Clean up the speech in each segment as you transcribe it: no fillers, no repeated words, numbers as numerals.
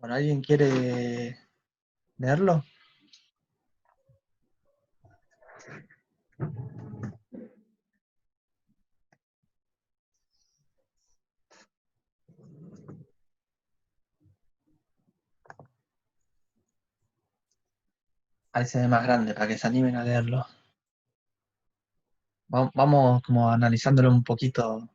Bueno, ¿alguien quiere leerlo? Ahí se ve más grande para que se animen a leerlo. Vamos como analizándolo un poquito.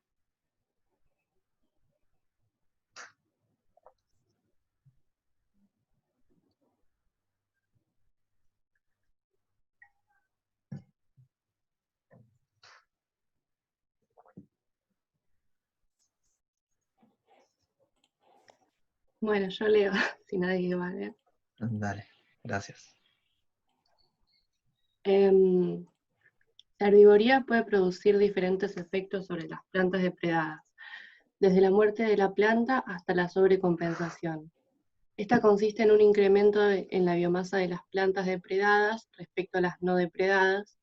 Bueno, yo leo, si nadie va a leer. Dale, gracias. Em, la herbivoría puede producir diferentes efectos sobre las plantas depredadas, desde la muerte de la planta hasta la sobrecompensación. Esta consiste en un incremento en la biomasa de las plantas depredadas respecto a las no depredadas,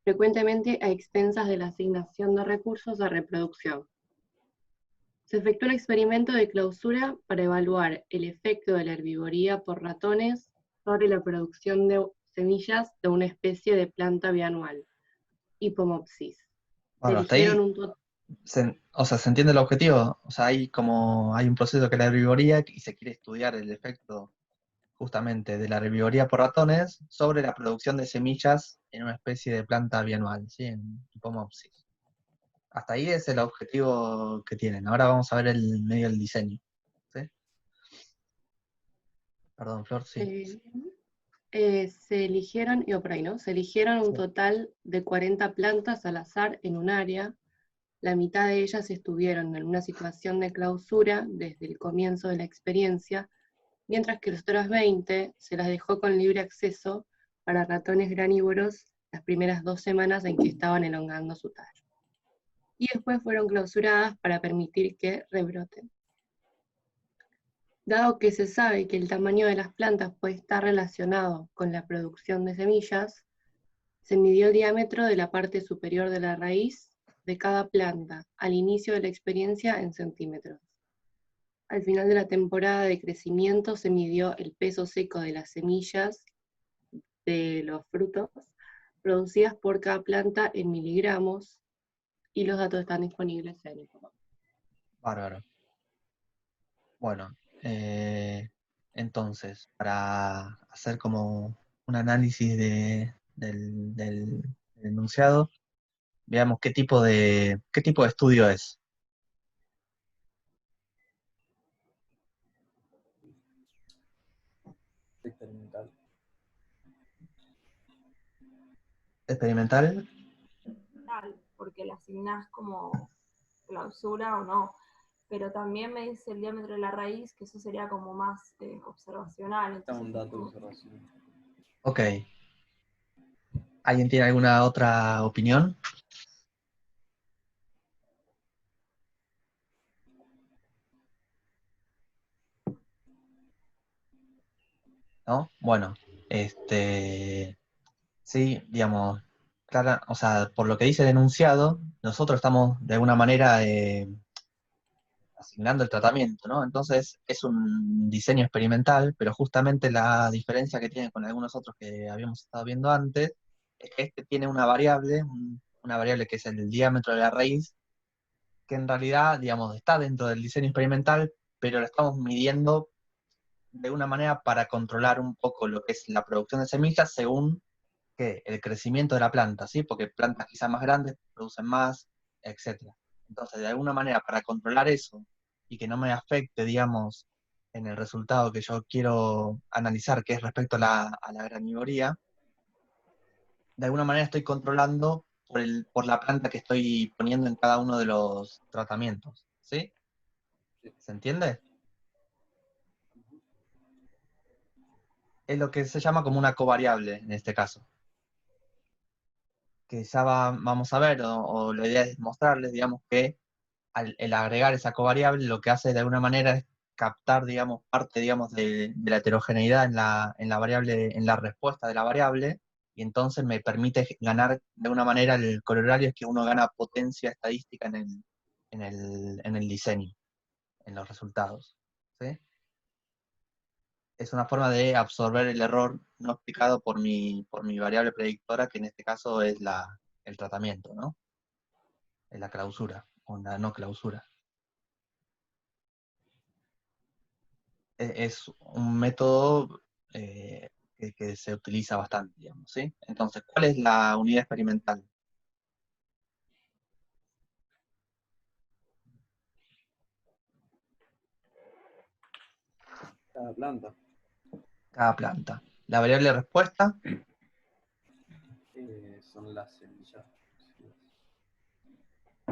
frecuentemente a expensas de la asignación de recursos a reproducción. Se efectuó un experimento de clausura para evaluar el efecto de la herbivoría por ratones sobre la producción de semillas de una especie de planta bianual, Hippomopsis. Se Bueno, hasta eligieron ahí, un total. ¿se entiende el objetivo? O sea, hay un proceso que es la herbivoría y se quiere estudiar el efecto justamente de la herbivoría por ratones sobre la producción de semillas en una especie de planta bianual, ¿sí? En Hipomopsis. Hasta ahí es el objetivo que tienen. Ahora vamos a ver el medio del diseño. ¿Sí? Perdón, Flor, sí. eh, Se eligieron, y por ahí, ¿no? Se eligieron un Sí. total de 40 plantas al azar en un área. La mitad de ellas estuvieron en una situación de clausura desde el comienzo de la experiencia, mientras que las otras 20 se las dejó con libre acceso para ratones granívoros las primeras 2 semanas en que estaban elongando su tallo. Y después fueron clausuradas para permitir que rebroten. Dado que se sabe que el tamaño de las plantas puede estar relacionado con la producción de semillas, se midió el diámetro de la parte superior de la raíz de cada planta al inicio de la experiencia en centímetros. Al final de la temporada de crecimiento se midió el peso seco de las semillas de los frutos producidas por cada planta en miligramos, y los datos están disponibles en Info. Bárbaro. Bueno, entonces, para hacer como un análisis del enunciado, veamos qué tipo de estudio es. Experimental. Experimental, Porque le asignás como clausura o no. Pero también me dice el diámetro de la raíz, que eso sería como más observacional. Es Entonces, un dato de observación. ok. ¿Alguien tiene alguna otra opinión? ¿No? Bueno, sí, digamos, clara, o sea, por lo que dice el enunciado, nosotros estamos de alguna manera asignando el tratamiento, ¿no? Entonces es un diseño experimental, pero justamente la diferencia que tiene con algunos otros que habíamos estado viendo antes es que este tiene una variable, una variable que es el diámetro de la raíz, que en realidad, digamos, está dentro del diseño experimental, pero lo estamos midiendo de una manera para controlar un poco lo que es la producción de semillas según que el crecimiento de la planta, ¿sí? Porque plantas quizás más grandes producen más, etcétera. Entonces, de alguna manera, para controlar eso y que no me afecte, digamos, en el resultado que yo quiero analizar, que es respecto a la granivoría, de alguna manera estoy controlando por la planta que estoy poniendo en cada uno de los tratamientos, ¿sí? ¿Se entiende? Es lo que se llama como una covariable en este caso. Que ya vamos a ver, o la idea es mostrarles, digamos, que el agregar esa covariable lo que hace de alguna manera es captar, digamos, parte, digamos, de la heterogeneidad en la variable, en la respuesta de la variable, y entonces me permite ganar de una manera el corolario es que uno gana potencia estadística en el diseño, en los resultados. ¿Sí? Es una forma de absorber el error no explicado por mi variable predictora, que en este caso es el tratamiento, ¿no? Es la clausura, o la no clausura. Es un método que se utiliza bastante, digamos, ¿sí? Entonces, ¿cuál es la unidad experimental? Cada planta. Cada planta. La variable respuesta, Son las semillas.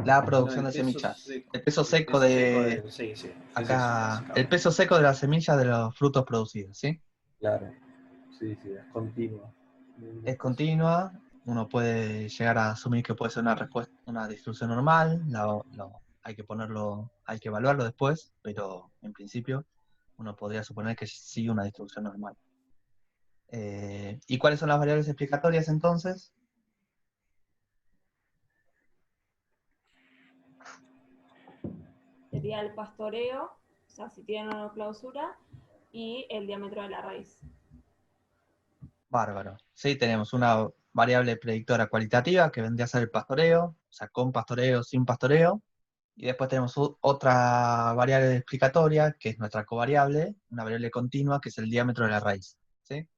la No, producción el de peso semillas. seco. El peso El seco peso seco de, de. Sí, sí. Es eso, acá, el básicamente. peso seco de las semillas de los frutos producidos, ¿sí? Claro. Sí, sí, es continua. Es continua, uno puede llegar a asumir que puede ser una respuesta, una distribución normal, hay que evaluarlo después, pero en principio uno podría suponer que sigue una distribución normal. ¿Y cuáles son las variables explicatorias entonces? Sería el pastoreo, o sea, si tienen o no clausura, y el diámetro de la raíz. Bárbaro. Sí, tenemos una variable predictora cualitativa que vendría a ser el pastoreo, o sea, con pastoreo, sin pastoreo. Y después tenemos otra variable explicatoria, que es nuestra covariable, una variable continua, que es el diámetro de la raíz. ¿Sí?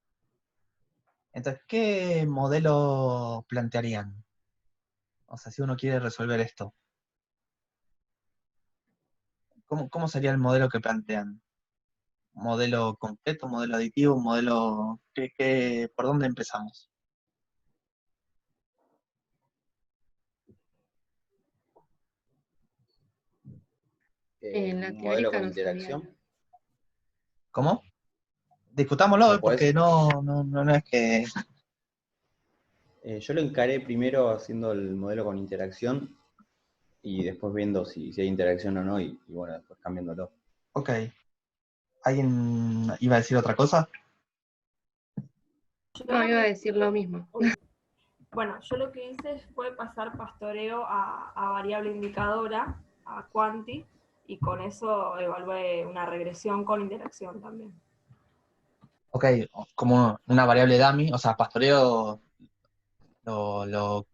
Entonces, ¿qué modelo plantearían? O sea, si uno quiere resolver esto, ¿cómo sería el modelo que plantean? ¿Modelo completo, modelo aditivo, modelo... ¿por dónde empezamos? En la Un modelo teórica con no sabía. interacción. ¿Cómo? O Discutámoslo, sea, porque podés, no es que... yo lo encaré primero haciendo el modelo con interacción y después viendo si hay interacción o no y bueno, después cambiándolo. Ok. ¿Alguien iba a decir otra cosa? No, iba a decir lo mismo. Bueno, yo lo que hice fue pasar pastoreo a variable indicadora, a quanti, y con eso evalué una regresión con interacción también. Ok, como una variable dummy, o sea, pastoreo lo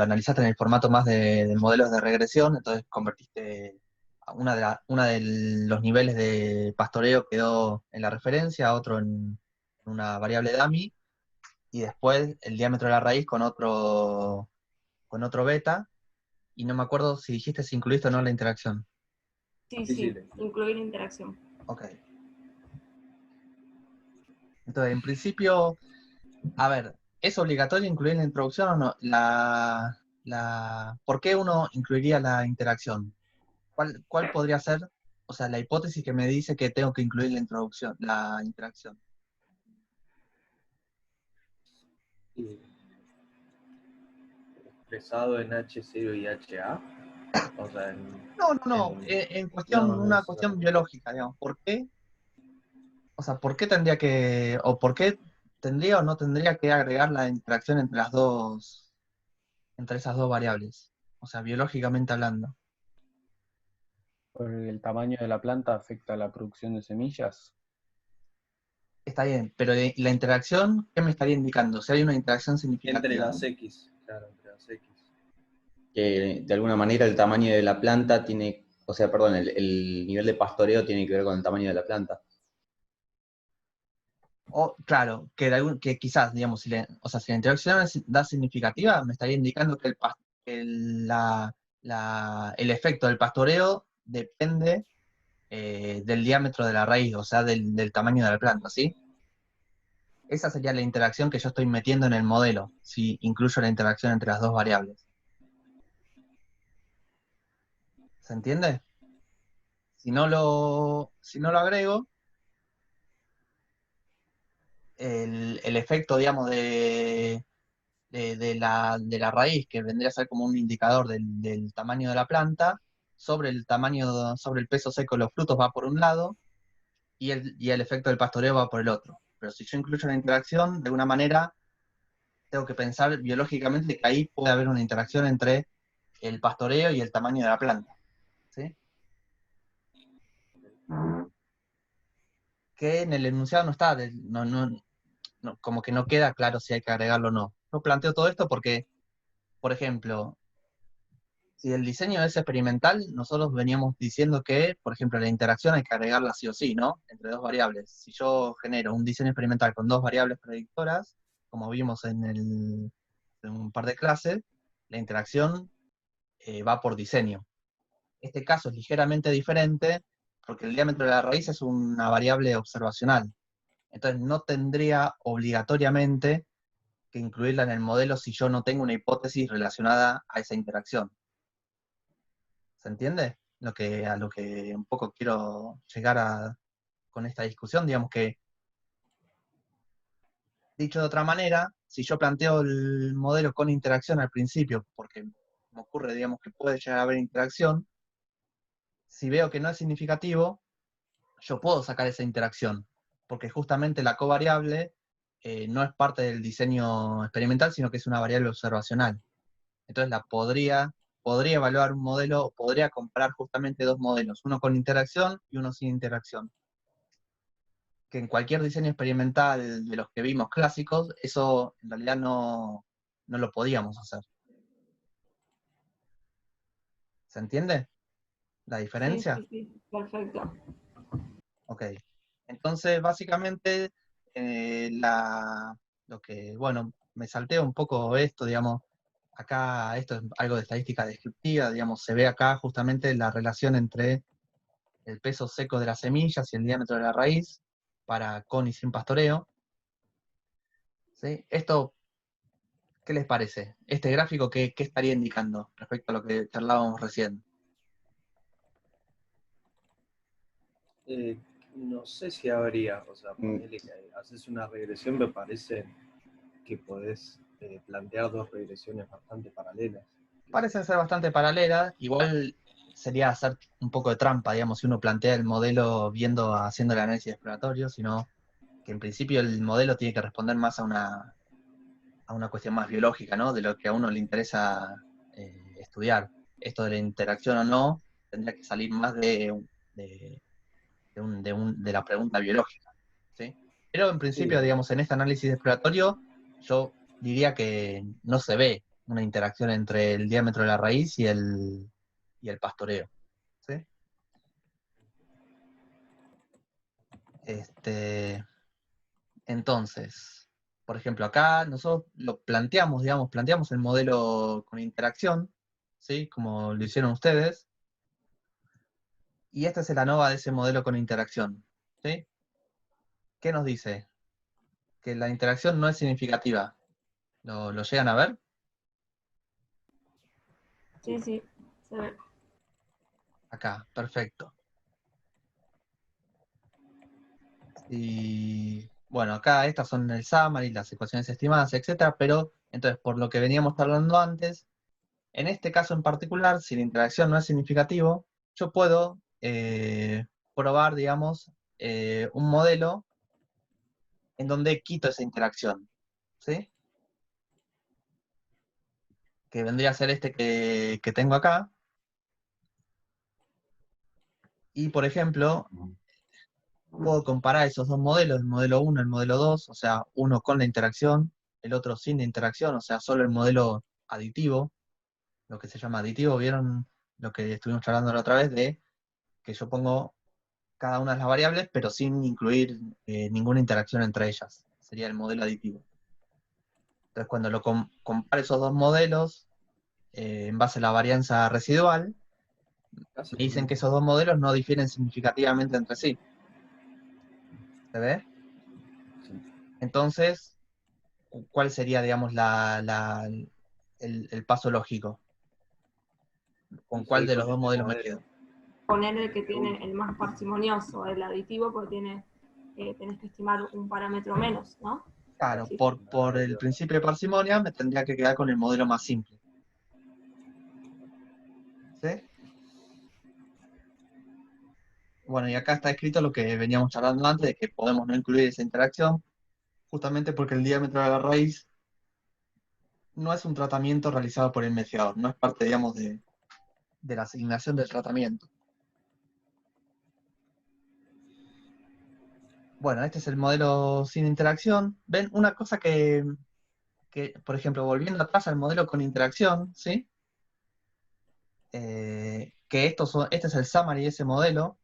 analizaste en el formato más de modelos de regresión, entonces convertiste una de los niveles de pastoreo quedó en la referencia, otro en una variable dummy, y después el diámetro de la raíz con otro beta, y no me acuerdo si dijiste si incluiste o no la interacción. Sí, Sí, sí, sí, incluir interacción. Ok. Entonces, en principio, a ver, ¿es obligatorio incluir la introducción o no? ¿Por qué uno incluiría la interacción? ¿Cuál podría ser, o sea, la hipótesis que me dice que tengo que incluir la interacción? sí. Expresado en H0 y HA. O sea, No, en una no cuestión solamente. biológica, digamos. ¿Por qué? O sea, ¿por qué tendría que, o por qué tendría o no tendría que agregar la interacción entre esas dos variables? O sea, biológicamente hablando. Porque el tamaño de la planta afecta a la producción de semillas. Está bien, pero la interacción, ¿qué me estaría indicando? Si hay una interacción Entre significativa. las X. Claro, entre las X. Que de alguna manera el tamaño de la planta tiene, o sea, perdón, el nivel de pastoreo tiene que ver con el tamaño de la planta. O, claro, que quizás, digamos, o sea, si la interacción da significativa, me estaría indicando que el efecto del pastoreo depende del diámetro de la raíz, o sea, del tamaño de la planta, ¿sí? Esa sería la interacción que yo estoy metiendo en el modelo, si incluyo la interacción entre las dos variables. ¿Se entiende? Si no lo agrego, el efecto, digamos, de la raíz, que vendría a ser como un indicador del tamaño de la planta, sobre el peso seco de los frutos va por un lado, y el efecto del pastoreo va por el otro. Pero si yo incluyo la interacción, de alguna manera tengo que pensar biológicamente que ahí puede haber una interacción entre el pastoreo y el tamaño de la planta. ¿Sí? que en el enunciado no está, como que no queda claro si hay que agregarlo o no. Yo planteo todo esto porque, por ejemplo, si el diseño es experimental, nosotros veníamos diciendo que, por ejemplo, la interacción hay que agregarla sí o sí, ¿no? Entre dos variables. Si yo genero un diseño experimental con dos variables predictoras, como vimos en un par de clases, la interacción va por diseño. Este caso es ligeramente diferente porque el diámetro de la raíz es una variable observacional. Entonces no tendría obligatoriamente que incluirla en el modelo si yo no tengo una hipótesis relacionada a esa interacción. ¿Se entiende? A lo que un poco quiero llegar con esta discusión, digamos que, dicho de otra manera, si yo planteo el modelo con interacción al principio, porque me ocurre, digamos, que puede llegar a haber interacción, si veo que no es significativo, yo puedo sacar esa interacción, porque justamente la covariable no es parte del diseño experimental, sino que es una variable observacional. Entonces podría evaluar un modelo, podría comparar justamente dos modelos, uno con interacción y uno sin interacción. Que en cualquier diseño experimental de los que vimos clásicos, eso en realidad no lo podíamos hacer. ¿Se entiende la Sí, diferencia? sí, sí, perfecto. Ok. Entonces, básicamente, bueno, me salteo un poco esto, digamos, acá esto es algo de estadística descriptiva, digamos, se ve acá justamente la relación entre el peso seco de las semillas y el diámetro de la raíz para con y sin pastoreo. ¿Sí? Esto, ¿qué les parece? Este gráfico, ¿qué estaría indicando respecto a lo que charlábamos recién? No sé si habría, o sea, ponele que haces una regresión, me parece que podés plantear dos regresiones bastante paralelas. Parecen ser bastante paralelas, igual sería hacer un poco de trampa, digamos, si uno plantea el modelo haciendo el análisis exploratorio, sino que en principio el modelo tiene que responder más a una cuestión más biológica, ¿no? De lo que a uno le interesa estudiar. Esto de la interacción o no, tendría que salir más de la pregunta biológica, ¿sí? Pero en principio, Sí. digamos, en este análisis exploratorio, yo diría que no se ve una interacción entre el diámetro de la raíz y el pastoreo, ¿sí? Entonces, por ejemplo, acá nosotros lo planteamos, digamos, planteamos el modelo con interacción, ¿sí? Como lo hicieron ustedes, y esta es el ANOVA de ese modelo con interacción, ¿sí? ¿Qué nos dice? Que la interacción no es significativa. ¿Lo llegan a ver? Sí, sí, se ve. Acá, perfecto. Y bueno, acá estas son el summary, las ecuaciones estimadas, etcétera, pero entonces, por lo que veníamos hablando antes, en este caso en particular, si la interacción no es significativo, yo puedo probar, digamos, un modelo en donde quito esa interacción, ¿sí? Que vendría a ser este que tengo acá. Y, por ejemplo, puedo comparar esos dos modelos, el modelo 1 y el modelo 2, o sea, uno con la interacción, el otro sin la interacción, o sea, solo el modelo aditivo, lo que se llama aditivo. ¿Vieron lo que estuvimos hablando la otra vez de que yo pongo cada una de las variables, pero sin incluir ninguna interacción entre ellas? Sería el modelo aditivo. Entonces, cuando comparo esos dos modelos, en base a la varianza residual, Casi. me dicen que esos dos modelos no difieren significativamente entre sí. ¿Se ve? Sí. Entonces, ¿cuál sería, digamos, el paso lógico? ¿Con cuál Sí, de los con dos este modelos me modelo. quedo? Poner el que tiene el más parsimonioso, el aditivo, porque tenés que estimar un parámetro menos, ¿no? Claro, Sí. por el principio de parsimonia me tendría que quedar con el modelo más simple. ¿Sí? Bueno, y acá está escrito lo que veníamos charlando antes, de que podemos no incluir esa interacción, justamente porque el diámetro de la raíz no es un tratamiento realizado por el investigador, no es parte, digamos, de la asignación del tratamiento. Bueno, este es el modelo sin interacción. ¿Ven? Una cosa por ejemplo, volviendo atrás al modelo con interacción, ¿sí? Que este es el summary de ese modelo,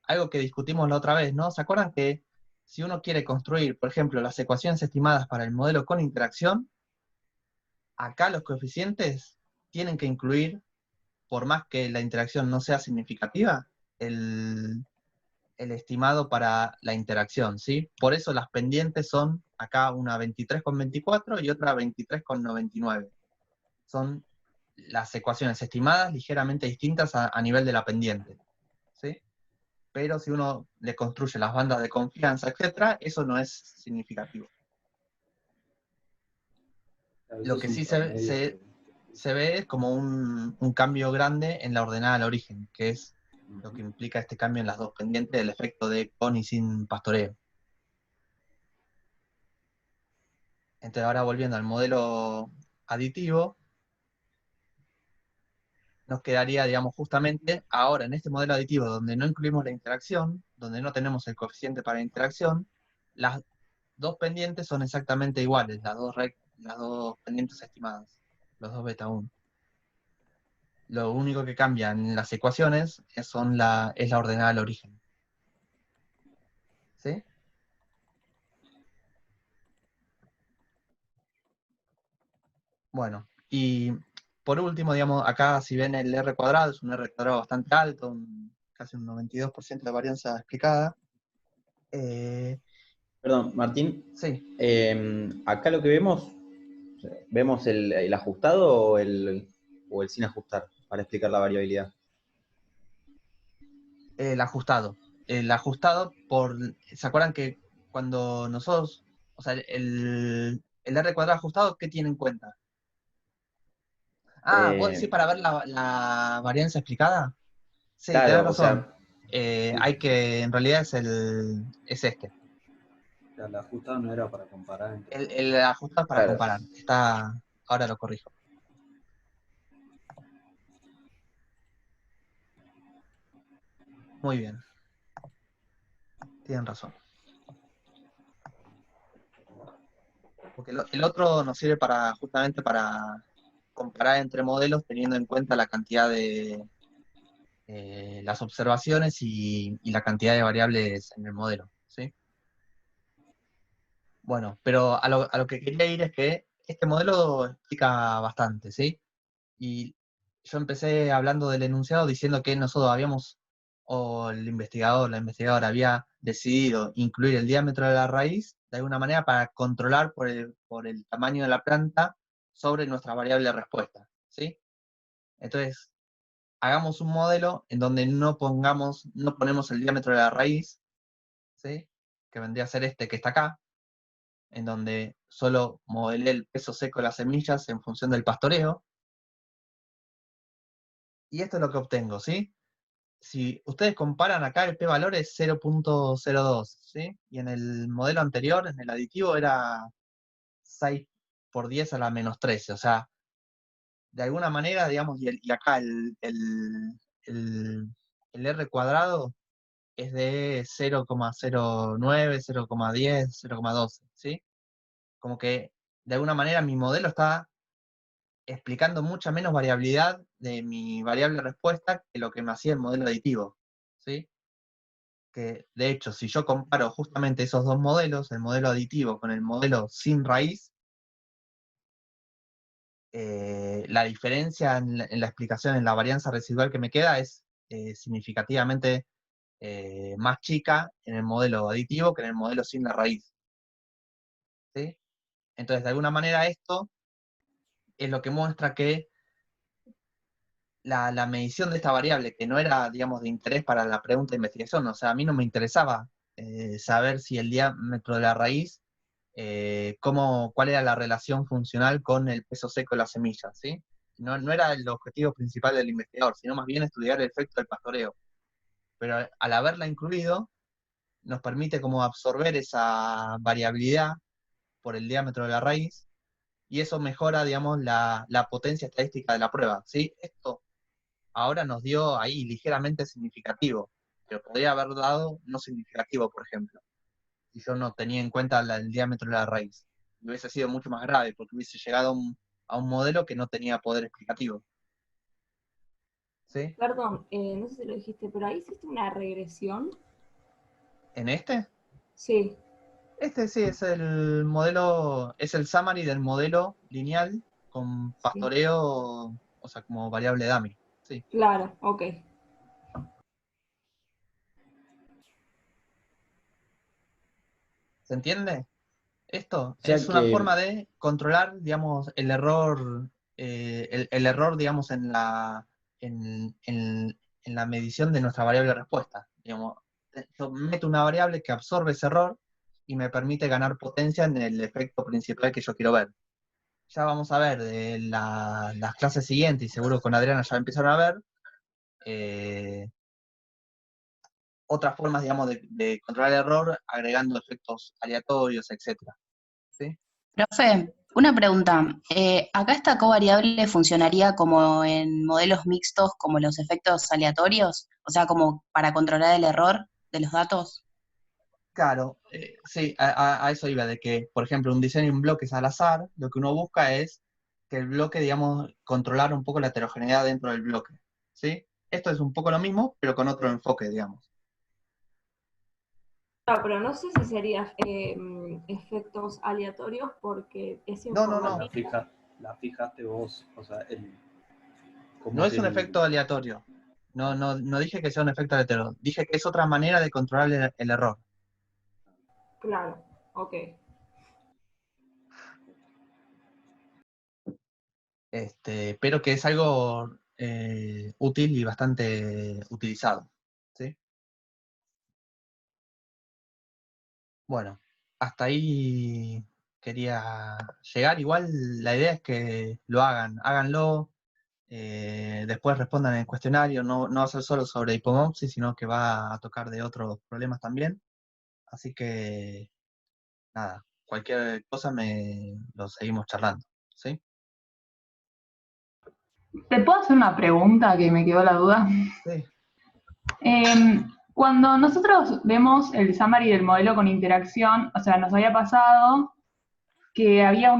algo que discutimos la otra vez, ¿no? ¿Se acuerdan que si uno quiere construir, por ejemplo, las ecuaciones estimadas para el modelo con interacción, acá los coeficientes tienen que incluir, por más que la interacción no sea significativa, el estimado para la interacción, ¿sí? Por eso las pendientes son acá una 23,24 y otra 23,99. Son las ecuaciones estimadas ligeramente distintas a nivel de la pendiente, ¿sí? Pero si uno le construye las bandas de confianza, etcétera, eso no es significativo. A veces Lo que un sí promedio se ve es como un cambio grande en la ordenada al origen, que es lo que implica este cambio en las dos pendientes del efecto de con y sin pastoreo. Entonces ahora volviendo al modelo aditivo, nos quedaría, digamos, justamente ahora en este modelo aditivo donde no incluimos la interacción, donde no tenemos el coeficiente para la interacción, las dos pendientes son exactamente iguales, las dos pendientes estimadas, los dos beta 1. Lo único que cambia en las ecuaciones es la ordenada al origen. ¿Sí? Bueno, y por último, digamos, acá si ven el R cuadrado, es un R cuadrado bastante alto, casi un 92% de varianza explicada. Perdón, Martín, Sí, acá lo que vemos el ajustado o el sin ajustar para explicar la variabilidad. el ajustado. El ajustado ¿se acuerdan que cuando nosotros, o sea, el R cuadrado ajustado, ¿qué tiene en cuenta? Ah, ¿vos decís Eh, para ver la varianza explicada? Sí, tenés claro, o razón. sea, En realidad es este. el ajustado no era para comparar entre modelos. El ajustado es para claro. comparar. Ahora lo corrijo. Muy bien, tienen razón. Porque el otro nos sirve justamente para comparar entre modelos teniendo en cuenta la cantidad de las observaciones y la cantidad de variables en el modelo, ¿sí? Bueno, pero a lo que quería ir es que este modelo explica bastante, ¿sí? Y yo empecé hablando del enunciado diciendo que nosotros o el investigador, la investigadora había decidido incluir el diámetro de la raíz de alguna manera para controlar por el tamaño de la planta sobre nuestra variable de respuesta, ¿sí? Entonces, hagamos un modelo en donde no ponemos el diámetro de la raíz, ¿sí? Que vendría a ser este que está acá, en donde solo modelé el peso seco de las semillas en función del pastoreo. Y esto es lo que obtengo, ¿sí? Si ustedes comparan acá, el p-valor es 0,02, ¿sí? Y en el modelo anterior, en el aditivo, era 6 por 10 a la menos 13. O sea, de alguna manera, digamos, y acá el R cuadrado es de 0,09, 0,10, 0,12, ¿sí? Como que de alguna manera mi modelo está explicando mucha menos variabilidad de mi variable respuesta que lo que me hacía el modelo aditivo, ¿sí? Que de hecho, si yo comparo justamente esos dos modelos, el modelo aditivo con el modelo sin raíz, la diferencia en la explicación, en la varianza residual que me queda es significativamente más chica en el modelo aditivo que en el modelo sin la raíz, ¿sí? Entonces, de alguna manera esto es lo que muestra que la medición de esta variable, que no era, digamos, de interés para la pregunta de investigación, o sea, a mí no me interesaba saber si el diámetro de la raíz, cuál era la relación funcional con el peso seco de las semillas, ¿sí? No era el objetivo principal del investigador, sino más bien estudiar el efecto del pastoreo. Pero al haberla incluido, nos permite como absorber esa variabilidad por el diámetro de la raíz, y eso mejora, digamos, la potencia estadística de la prueba, ¿sí? Esto ahora nos dio ahí ligeramente significativo, pero podría haber dado no significativo, por ejemplo. si yo no tenía en cuenta el diámetro de la raíz. Y hubiese sido mucho más grave, porque hubiese llegado a un modelo que no tenía poder explicativo. ¿Sí? Perdón, no sé si lo dijiste, pero ahí hiciste una regresión. ¿En este? Sí, Este sí es el modelo, es el summary del modelo lineal con sí, pastoreo, o sea, como variable dummy. Sí. claro, ok. ¿Se entiende? Esto O sea es una que, forma de controlar, digamos, el error, el error, digamos, en la medición de nuestra variable respuesta. Digamos, yo meto una variable que absorbe ese error y me permite ganar potencia en el efecto principal que yo quiero ver. Ya vamos a ver de las clases siguientes, y seguro con Adriana ya empezaron a ver, eh, otras formas, digamos, de controlar el error agregando efectos aleatorios, etcétera. ¿Sí? Profe, una pregunta. ¿Acá esta covariable funcionaría como en modelos mixtos, como los efectos aleatorios? O sea, como para controlar el error de los datos. Claro, sí, a eso iba, de que, por ejemplo, un diseño en bloques al azar, lo que uno busca es que el bloque, digamos, controlar un poco la heterogeneidad dentro del bloque, ¿sí? Esto es un poco lo mismo, pero con otro enfoque, digamos. No, pero no sé si sería efectos aleatorios porque es No, no, La, no, informativo. la fijaste vos, o sea, no como es que un efecto aleatorio. No, no, no dije que sea un efecto aleatorio, dije que es otra manera de controlar el error. Claro, ok. Pero que es algo útil y bastante utilizado, ¿sí? Bueno, hasta ahí quería llegar. Igual la idea es que lo hagan, háganlo, después respondan en el cuestionario. No, no va a ser solo sobre hipomopsis, sino que va a tocar de otros problemas también. Así que, nada, cualquier cosa lo seguimos charlando, ¿sí? ¿Te puedo hacer una pregunta que me quedó la duda? Sí. Cuando nosotros vemos el summary del modelo con interacción, o sea, nos había pasado que había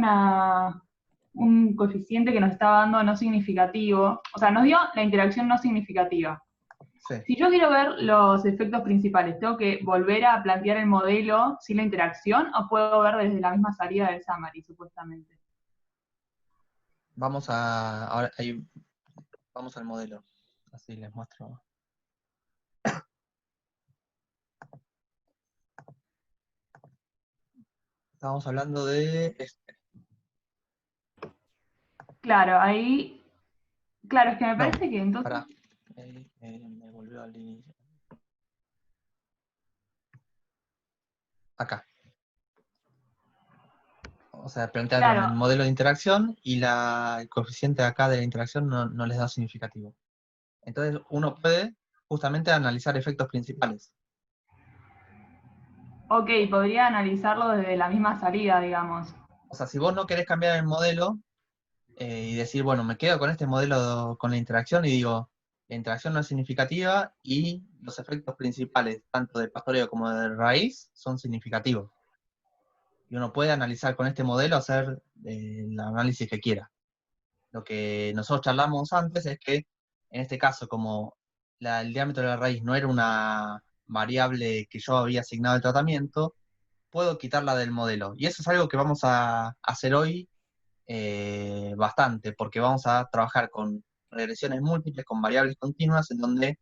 un coeficiente que nos estaba dando no significativo, o sea, nos dio la interacción no significativa. Sí. Si yo quiero ver los efectos principales, ¿tengo que volver a plantear el modelo sin la interacción o puedo ver desde la misma salida del summary, supuestamente? Ahora ahí, vamos al modelo. Así les muestro. Estamos hablando de Claro, ahí, claro, es que me No, parece que entonces... pará. Me volvió al inicio. Acá. O sea, plantearon el Claro, modelo de interacción y el coeficiente acá de la interacción no les da significativo. Entonces uno puede justamente analizar efectos principales. ok, podría analizarlo desde la misma salida, digamos. O sea, si vos no querés cambiar el modelo y decir, bueno, me quedo con este modelo con la interacción y digo, la interacción no es significativa y los efectos principales, tanto de pastoreo como de raíz, son significativos. Y uno puede analizar con este modelo, hacer el análisis que quiera. Lo que nosotros charlamos antes es que, en este caso, como el diámetro de la raíz no era una variable que yo había asignado al tratamiento, puedo quitarla del modelo. Y eso es algo que vamos a hacer hoy bastante, porque vamos a trabajar con regresiones múltiples, con variables continuas, en donde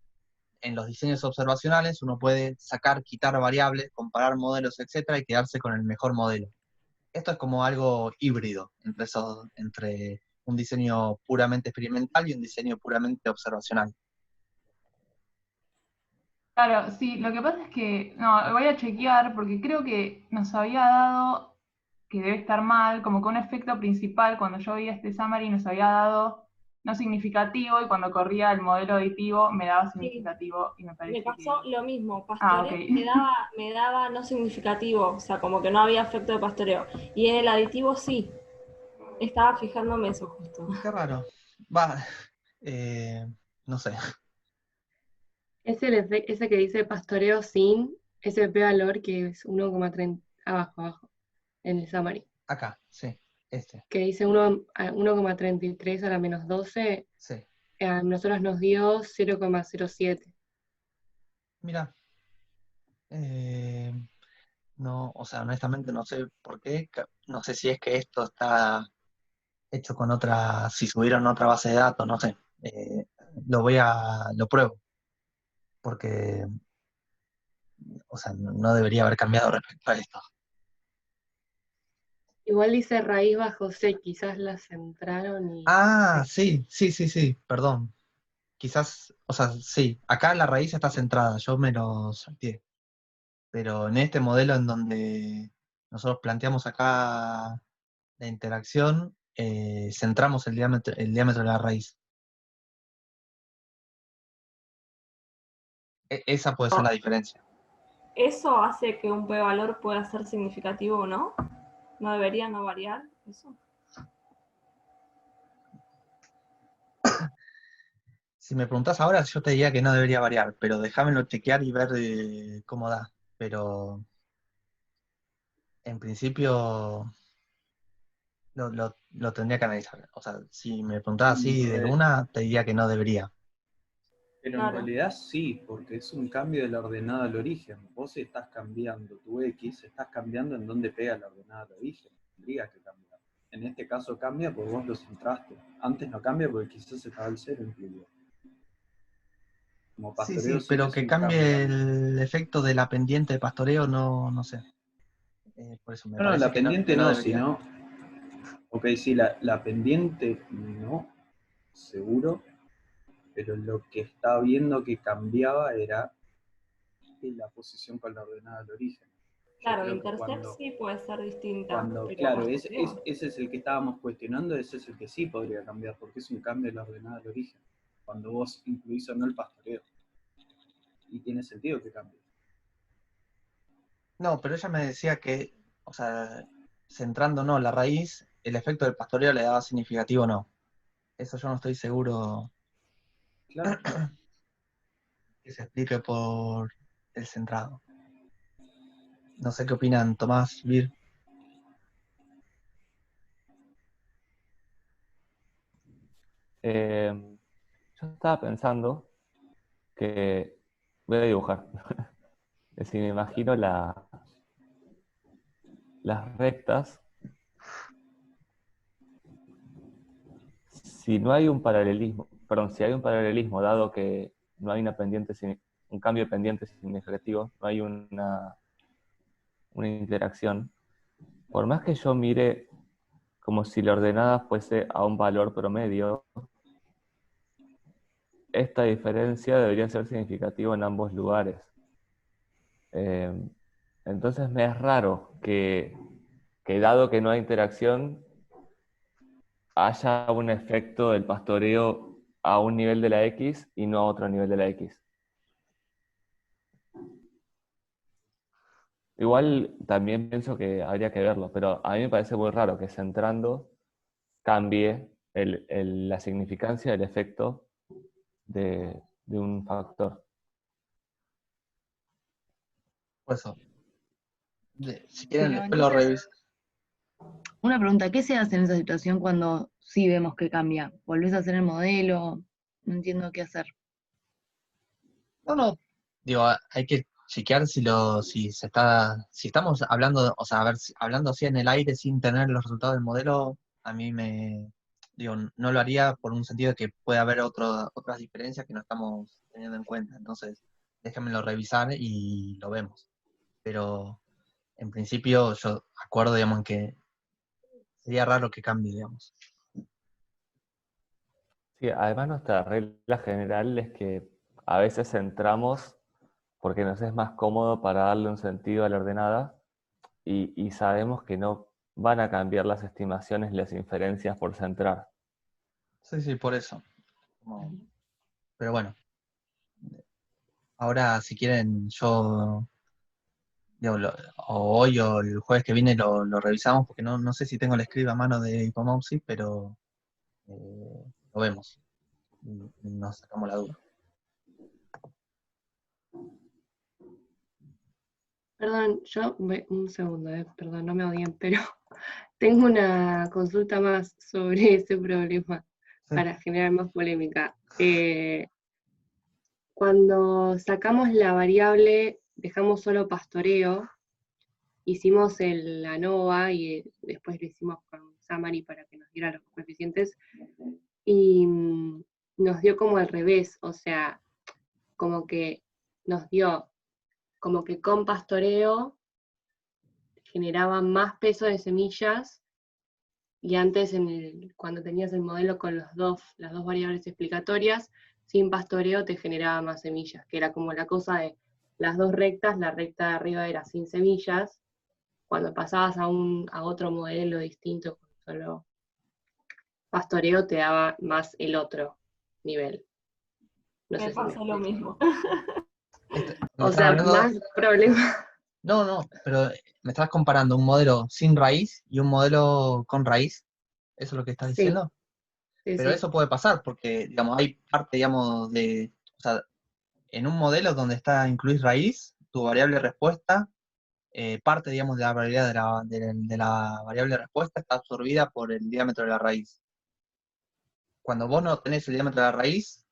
en los diseños observacionales uno puede sacar, quitar variables, comparar modelos, etcétera, y quedarse con el mejor modelo. Esto es como algo híbrido entre un diseño puramente experimental y un diseño puramente observacional. Claro, sí, lo que pasa es que, no, voy a chequear porque creo que nos había dado, que debe estar mal, como que un efecto principal, cuando yo veía este summary nos había dado no significativo y cuando corría el modelo aditivo me daba Sí, significativo y me me parece que... pasó lo mismo. Ah, ok. Pastoreo me daba no significativo, o sea, como que no había efecto de pastoreo. Y en el aditivo sí. Estaba fijándome eso justo. Qué raro. Va, no sé. Es ese que dice pastoreo sin ese p-valor que es 1,30, abajo, en el summary, Acá, sí, este, que dice 1,33 a la menos 12, sí. a nosotros nos dio 0,07. Mira, no, o sea, honestamente no sé por qué, no sé si es que esto está hecho con otra, si subieron otra base de datos, no sé. Lo pruebo, porque, o sea, no debería haber cambiado respecto a esto. Igual dice raíz bajo C, quizás la centraron y... Ah, sí, sí, sí, sí, perdón. Quizás, o sea, sí, acá la raíz está centrada, yo me lo salteé. Pero en este modelo en donde nosotros planteamos acá la interacción, centramos el diámetro de la raíz. Esa puede ser la diferencia. ¿Eso hace que un p-valor pueda ser significativo o no? ¿No debería no variar eso? Si me preguntás ahora, yo te diría que no debería variar, pero déjamelo chequear y ver cómo da. Pero en principio lo tendría que analizar. O sea, si me preguntás así de una, te diría que no debería. Pero en Claro. realidad sí, porque es un cambio de la ordenada al origen. Vos estás cambiando tu X, estás cambiando en dónde pega la ordenada al origen. Tendría que cambiar. En este caso cambia porque vos lo centraste. Antes no cambia porque quizás estaba el cero incluido. Como Sí, pastoreo sí, sí pero es que un cambio cambie grande. el efecto de la pendiente de pastoreo, no, no sé. Por eso me No, parece la que pendiente no no, debería. sino... Ok, sí, la pendiente no, seguro, pero lo que estaba viendo que cambiaba era la posición con la ordenada al origen. Yo Claro, creo que intercept sí puede ser distinta, cuando pero claro, pastoreo. ese es el que estábamos cuestionando, ese es el que sí podría cambiar, porque es un cambio de la ordenada al origen. Cuando vos incluís o no el pastoreo. Y tiene sentido que cambie. No, pero ella me decía que, o sea, centrándonos la raíz, el efecto del pastoreo le daba significativo o no. Eso yo no estoy seguro Claro. que se explique por el centrado. No sé qué opinan Tomás, Vir. Yo estaba pensando que voy a dibujar. Si me imagino las rectas, si no hay un paralelismo, perdón, si hay un paralelismo, dado que no hay un cambio de pendiente significativo, no hay una interacción, por más que yo mire como si la ordenada fuese a un valor promedio, esta diferencia debería ser significativa en ambos lugares. Entonces me es raro que dado que no hay interacción, haya un efecto del pastoreo a un nivel de la X y no a otro nivel de la X. Igual también pienso que habría que verlo, pero a mí me parece muy raro que centrando cambie la significancia del efecto de un factor. Por eso. Si quieren, Pero después lo entonces, reviso. una pregunta, ¿qué se hace en esa situación cuando sí vemos que cambia? ¿Volvés a hacer el modelo? No entiendo qué hacer. No, no. Digo, hay que chequear si estamos hablando, o sea, a ver, hablando así en el aire sin tener los resultados del modelo, a mí digo, no lo haría por un sentido de que puede haber otras diferencias que no estamos teniendo en cuenta. Entonces, déjenmelo revisar y lo vemos. Pero en principio yo acuerdo, digamos, en que sería raro que cambie, digamos. Sí, además nuestra regla general es que a veces centramos porque nos es más cómodo para darle un sentido a la ordenada y sabemos que no van a cambiar las estimaciones y las inferencias por centrar. Sí, sí, por eso. Pero bueno, ahora si quieren digo, o hoy o el jueves que viene lo revisamos, porque no sé si tengo el script a mano de Hipomopsis, pero lo vemos. Y nos sacamos la duda. Perdón, un segundo, perdón, no me odien, pero tengo una consulta más sobre ese problema Sí. para generar más polémica. Cuando sacamos la variable, dejamos solo pastoreo, hicimos la ANOVA y después lo hicimos con Xamarin para que nos diera los coeficientes, y nos dio como al revés, o sea, como que nos dio, como que con pastoreo generaba más peso de semillas, y antes cuando tenías el modelo con las dos variables explicatorias, sin pastoreo te generaba más semillas, que era como la cosa de las dos rectas, la recta de arriba era sin semillas, cuando pasabas a otro modelo distinto con solo pastoreo te daba más el otro nivel. No Me sé si me pasó lo explico. mismo. Me O estás sea, hablando, más problema. no, pero me estás comparando un modelo sin raíz y un modelo con raíz. ¿Eso es lo que estás Sí, diciendo? sí, Pero sí. eso puede pasar porque, digamos, hay parte, digamos, o sea, en un modelo donde está incluís raíz, tu variable respuesta, parte, digamos, de la variabilidad de la variable respuesta está absorbida por el diámetro de la raíz. Cuando vos no tenés el diámetro de la raíz,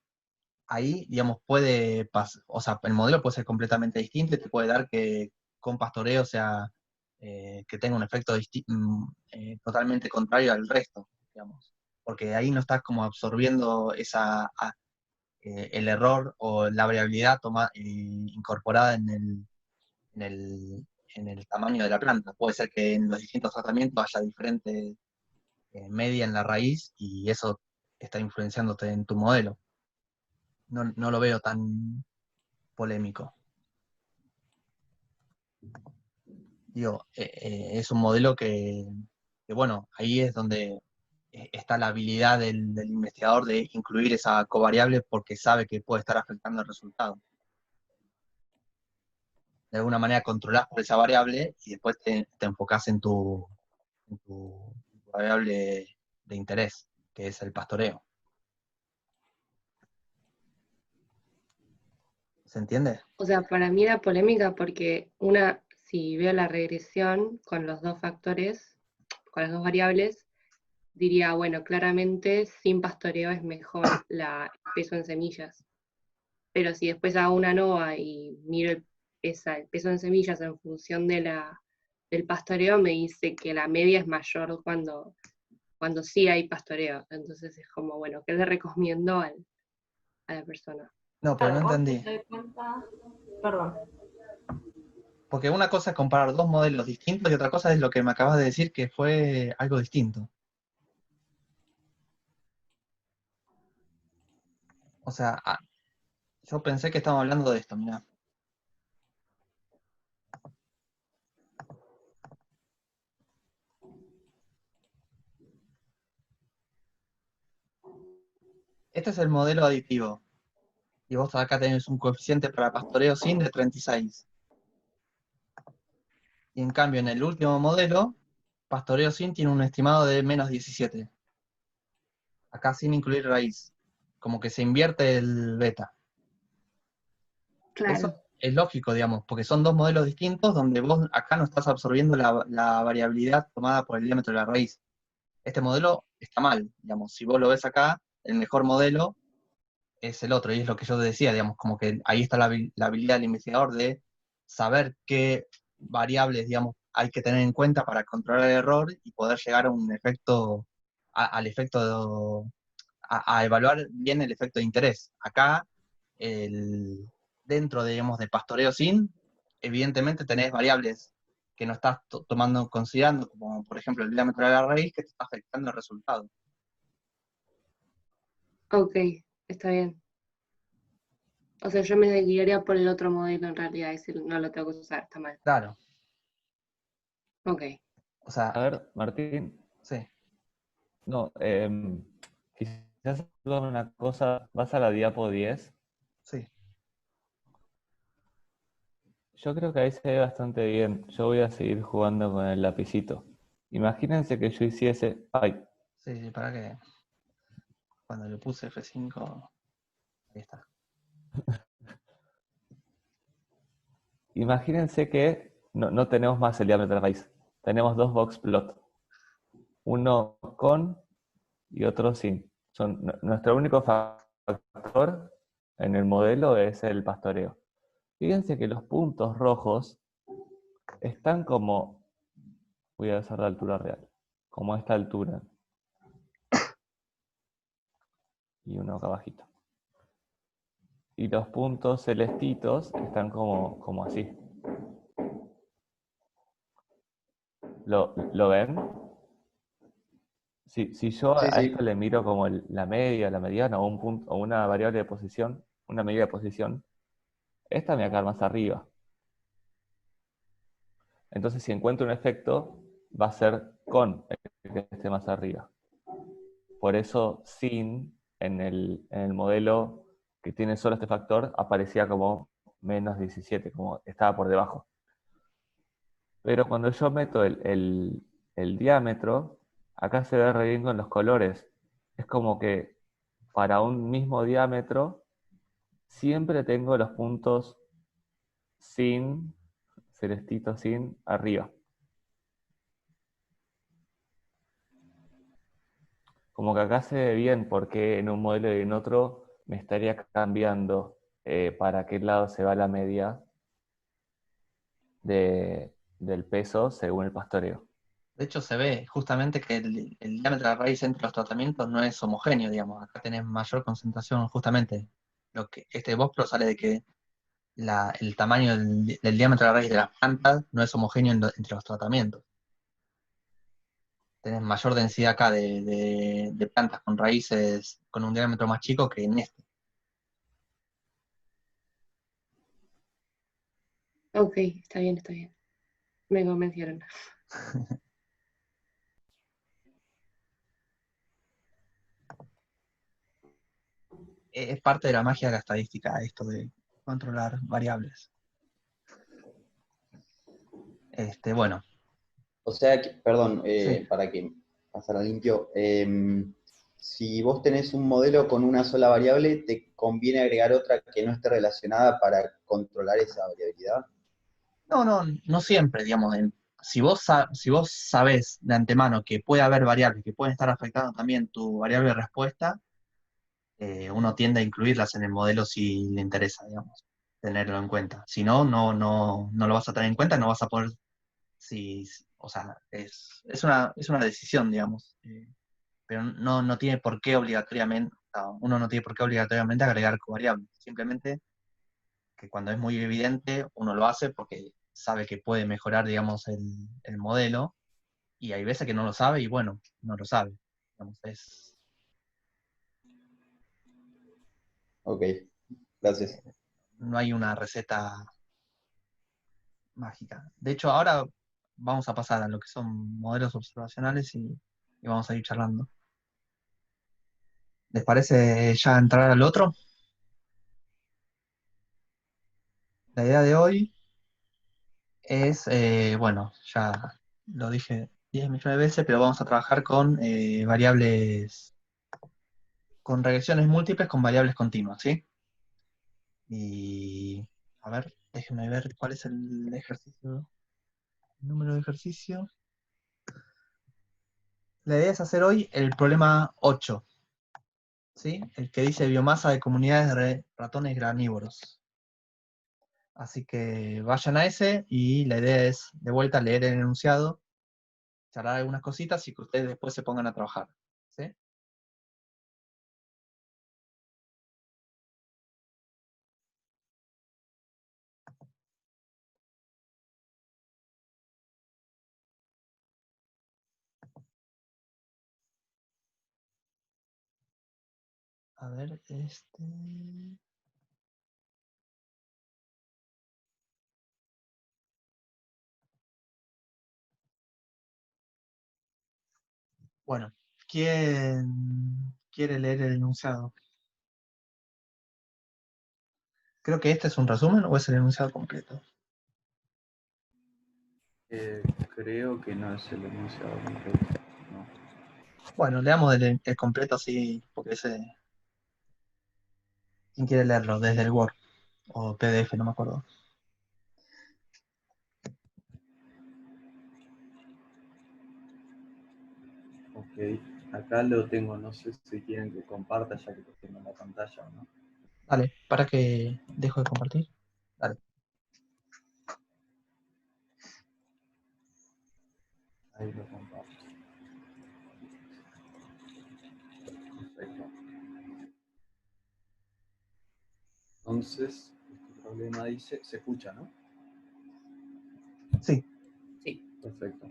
ahí, digamos, puede pasar, o sea, el modelo puede ser completamente distinto y te puede dar que con pastoreo sea, que tenga un efecto totalmente contrario al resto, digamos. Porque ahí no estás como absorbiendo el error o la variabilidad incorporada en el, en el tamaño de la planta. Puede ser que en los distintos tratamientos haya diferente media en la raíz y eso está influenciándote en tu modelo. No lo veo tan polémico. Digo, es un modelo que, bueno, ahí es donde está la habilidad del investigador de incluir esa covariable porque sabe que puede estar afectando el resultado. De alguna manera controlás por esa variable y después te enfocás en tu variable de interés, que es el pastoreo. ¿Se entiende? O sea, para mí era polémica porque si veo la regresión con los dos factores, con las dos variables, diría, bueno, claramente sin pastoreo es mejor el peso en semillas. Pero si después hago una NOVA y miro el peso en semillas en función del pastoreo, me dice que la media es mayor cuando sí hay pastoreo. Entonces es como, bueno, ¿qué le recomiendo a la persona? No, pero no Claro, vos entendí. te das cuenta, perdón, Porque una cosa es comparar dos modelos distintos y otra cosa es lo que me acabas de decir que fue algo distinto. O sea, yo pensé que estábamos hablando de esto, mirá. Este es el modelo aditivo. Y vos acá tenés un coeficiente para pastoreo sin de 36. Y en cambio, en el último modelo, pastoreo sin tiene un estimado de menos 17. Acá sin incluir raíz. Como que se invierte el beta. Eso Claro. es lógico, digamos, porque son dos modelos distintos donde vos acá no estás absorbiendo la variabilidad tomada por el diámetro de la raíz. Este modelo está mal, digamos. Si vos lo ves acá, el mejor modelo es el otro, y es lo que yo decía, digamos, como que ahí está la habilidad del investigador de saber qué variables, digamos, hay que tener en cuenta para controlar el error y poder llegar a un efecto, al efecto, a evaluar bien el efecto de interés. Acá, dentro, digamos, de pastoreo sin, evidentemente tenés variables que no estás tomando, considerando, como por ejemplo el diámetro de la raíz, que te está afectando el resultado. Ok, está bien. O sea, yo me guiaría por el otro modelo en realidad, ese no lo tengo que usar, está mal. Claro, Ok. o sea, A ver, Martín, sí. no, quizás con una cosa, vas a la diapo 10. Sí. Yo creo que ahí se ve bastante bien. Yo voy a seguir jugando con el lapicito. Imagínense que yo hiciese... Ay, Sí, para que cuando le puse F5, ahí está. imagínense que no tenemos más el diámetro de raíz. Tenemos dos box plot. Uno con y otro sin. Nuestro único factor en el modelo es el pastoreo. Fíjense que los puntos rojos están como, voy a hacer la altura real, como a esta altura. Y uno acá abajito. Y los puntos celestitos están como así. ¿Lo ven? Si yo Sí, a esto sí. le miro como la media, la mediana o un punto, o una variable de posición, una medida de posición, esta me va a quedar más arriba. Entonces, si encuentro un efecto, va a ser con el que esté más arriba. Por eso, sin, en el modelo que tiene solo este factor, aparecía como menos 17, como estaba por debajo. Pero cuando yo meto el diámetro, acá se ve re bien con los colores. Es como que para un mismo diámetro, siempre tengo los puntos sin, celestito sin, arriba. Como que acá se ve bien porque en un modelo y en otro me estaría cambiando para qué lado se va la media del peso según el pastoreo. De hecho, se ve justamente que el diámetro de la raíz entre los tratamientos no es homogéneo, digamos. Acá tenés mayor concentración, justamente. Lo que este Bospro sale de que el tamaño del diámetro de la raíz de las plantas no es homogéneo entre los tratamientos. Tenés mayor densidad acá de plantas con raíces con un diámetro más chico que en este. Ok, está bien, está bien. Me convencieron. Es parte de la magia de la estadística, esto de controlar variables. Bueno, O sea, perdón, sí. para que pasara limpio, si vos tenés un modelo con una sola variable, ¿te conviene agregar otra que no esté relacionada para controlar esa variabilidad? No siempre, digamos. Si vos sabés de antemano que puede haber variables que pueden estar afectando también tu variable de respuesta, uno tiende a incluirlas en el modelo si le interesa, digamos, tenerlo en cuenta. Si no, no lo vas a tener en cuenta, no vas a poder, o sea, es una decisión, digamos, pero no tiene por qué obligatoriamente, uno no tiene por qué obligatoriamente agregar covariables, simplemente que cuando es muy evidente, uno lo hace porque sabe que puede mejorar, digamos, el modelo, y hay veces que no lo sabe, y bueno, no lo sabe. Digamos, Ok, gracias. no hay una receta mágica. De hecho, ahora vamos a pasar a lo que son modelos observacionales y vamos a ir charlando. ¿Les parece ya entrar al otro? La idea de hoy es, bueno, ya lo dije 10 millones de veces, pero vamos a trabajar con variables, con regresiones múltiples con variables continuas, ¿sí? Y, a ver, déjenme ver cuál es el ejercicio, el número de ejercicio. La idea es hacer hoy el problema 8, ¿sí? El que dice biomasa de comunidades de ratones granívoros. Así que vayan a ese y la idea es de vuelta leer el enunciado, charlar algunas cositas y que ustedes después se pongan a trabajar, ¿sí? A ver, Bueno, ¿quién quiere leer el enunciado? Creo que este es un resumen o es el enunciado completo. Creo que no es el enunciado completo. No. Bueno, leamos el completo así, porque ¿quién quiere leerlo? Desde el Word o PDF, no me acuerdo. Ok, acá lo tengo, no sé si quieren que comparta ya que lo tengo en la pantalla o no. Dale, para que dejo de compartir. Dale. Ahí lo comparto. Perfecto. Entonces, este problema dice, se escucha, ¿no? Sí. Sí. Perfecto.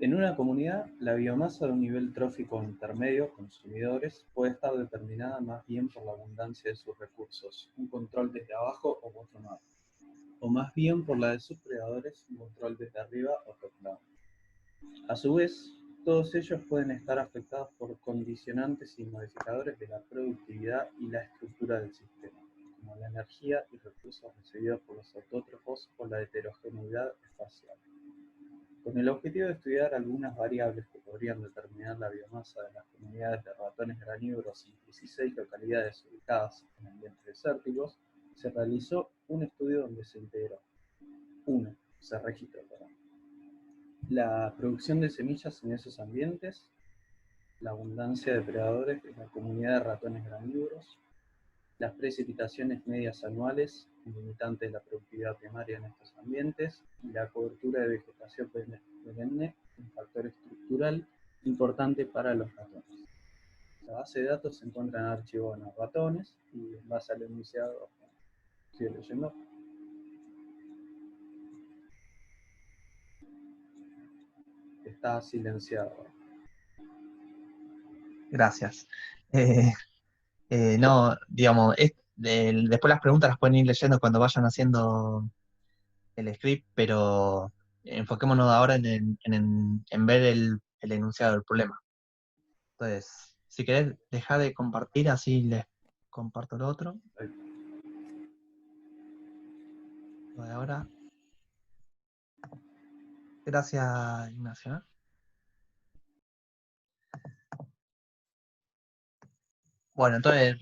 En una comunidad, la biomasa de un nivel trófico intermedio, consumidores, puede estar determinada más bien por la abundancia de sus recursos, un control desde abajo o bottom-up, o más bien por la de sus predadores, un control desde arriba o top-down. A su vez, todos ellos pueden estar afectados por condicionantes y modificadores de la productividad y la estructura del sistema, como la energía y recursos recibidos por los autótrofos o la heterogeneidad espacial. Con el objetivo de estudiar algunas variables que podrían determinar la biomasa de las comunidades de ratones granívoros en 16 localidades ubicadas en ambientes desérticos, se realizó un estudio donde se integró se registró la producción de semillas en esos ambientes, la abundancia de predadores de la comunidad de ratones granívoros, las precipitaciones medias anuales, limitantes de la productividad primaria en estos ambientes, y la cobertura de vegetación perenne, un factor estructural importante para los ratones. La base de datos se encuentra en archivo en ratones, y en base al enunciado, sigue leyendo. Está silenciado. Gracias. No, digamos, después las preguntas las pueden ir leyendo cuando vayan haciendo el script, pero enfoquémonos ahora en ver el enunciado del problema. Entonces, si querés, deja de compartir, así les comparto lo otro. Lo de ahora. Gracias, Ignacio. Bueno, entonces,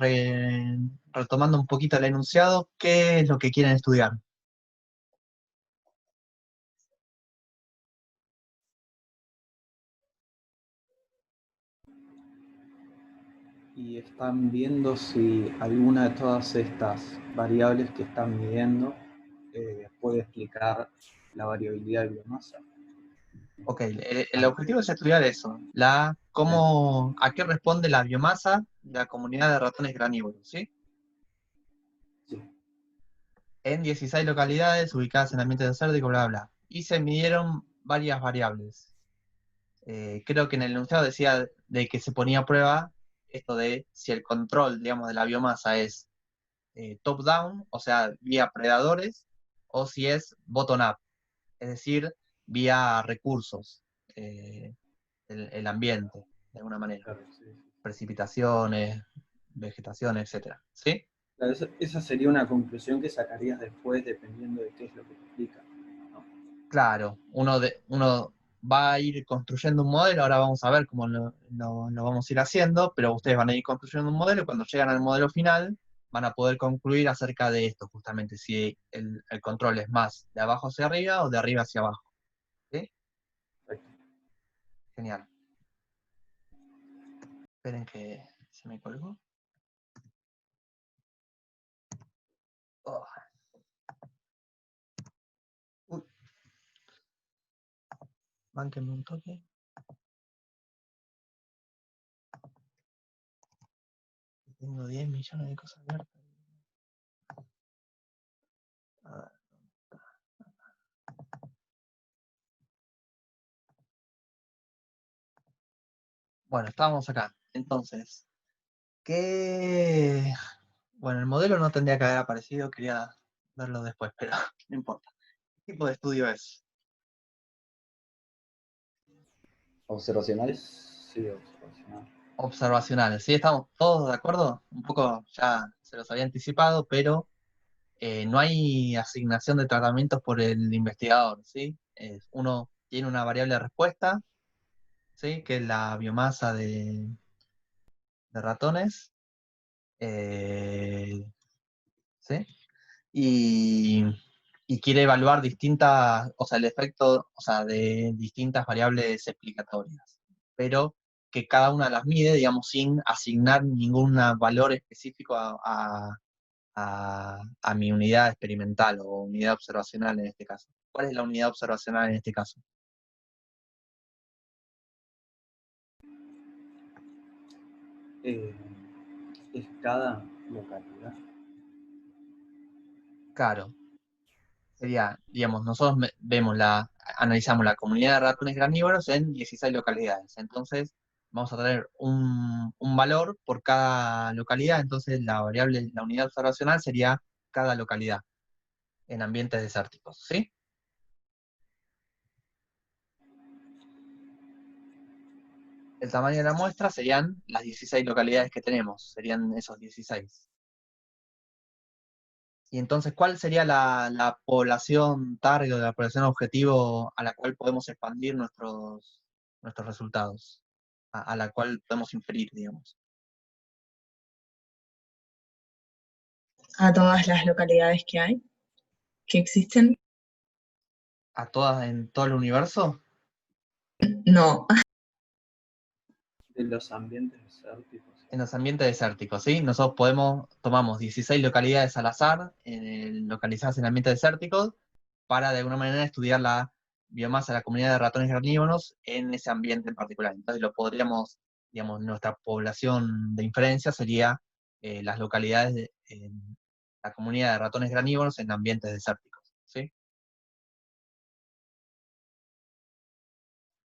retomando un poquito el enunciado, ¿qué es lo que quieren estudiar? Y están viendo si alguna de todas estas variables que están midiendo puede explicar la variabilidad de biomasa. Ok, el objetivo es estudiar eso, a qué responde la biomasa de la comunidad de ratones granívoros, ¿sí? Sí. En 16 localidades ubicadas en ambientes desérticos, bla, bla. Y se midieron varias variables. Creo que en el enunciado decía de que se ponía a prueba esto de si el control, digamos, de la biomasa es top-down, o sea, vía predadores, o si es bottom-up, es decir, vía recursos, el ambiente, de alguna manera. Claro, sí. Precipitaciones, vegetación, etcétera. ¿Sí? Claro, esa sería una conclusión que sacarías después dependiendo de qué es lo que te explica, ¿no? Claro, uno va a ir construyendo un modelo, ahora vamos a ver cómo lo vamos a ir haciendo, pero ustedes van a ir construyendo un modelo y cuando llegan al modelo final van a poder concluir acerca de esto, justamente, si el control es más de abajo hacia arriba o de arriba hacia abajo. ¿Sí? Perfecto. Genial. Esperen que se me colgó. Oh. Uy. Bánquenme un toque. Tengo 10 millones de cosas abiertas. A ver. Bueno, estábamos acá. Entonces, bueno, el modelo no tendría que haber aparecido, quería verlo después, pero no importa. ¿Qué tipo de estudio es? ¿Observacional? Sí, observacional. Observacional, ¿sí? ¿Estamos todos de acuerdo? Un poco ya se los había anticipado, pero no hay asignación de tratamientos por el investigador, ¿sí? Uno tiene una variable de respuesta, ¿sí? Que es la biomasa de ratones, ¿sí? Y quiere evaluar distintas, o sea, el efecto, o sea, de distintas variables explicatorias. Pero que cada una las mide, digamos, sin asignar ningún valor específico a mi unidad experimental o unidad observacional en este caso. ¿Cuál es la unidad observacional en este caso? Es cada localidad. Claro. Sería, digamos, nosotros analizamos la comunidad de ratones granívoros en 16 localidades. Entonces, vamos a tener un valor por cada localidad. Entonces, la unidad observacional sería cada localidad en ambientes desérticos, ¿sí? El tamaño de la muestra serían las 16 localidades que tenemos, serían esos 16. Y entonces, ¿cuál sería la población target, la población objetivo a la cual podemos expandir nuestros resultados? A la cual podemos inferir, digamos. A todas las localidades que hay, que existen. ¿A todas en todo el universo? No. De los ambientes desérticos. En los ambientes desérticos, ¿sí? Nosotros tomamos 16 localidades al azar, localizadas en ambientes desérticos, para de alguna manera estudiar la biomasa de la comunidad de ratones carnívoros en ese ambiente en particular. Entonces lo podríamos, digamos, nuestra población de inferencia sería las localidades en la comunidad de ratones granívoros en ambientes desérticos, ¿sí?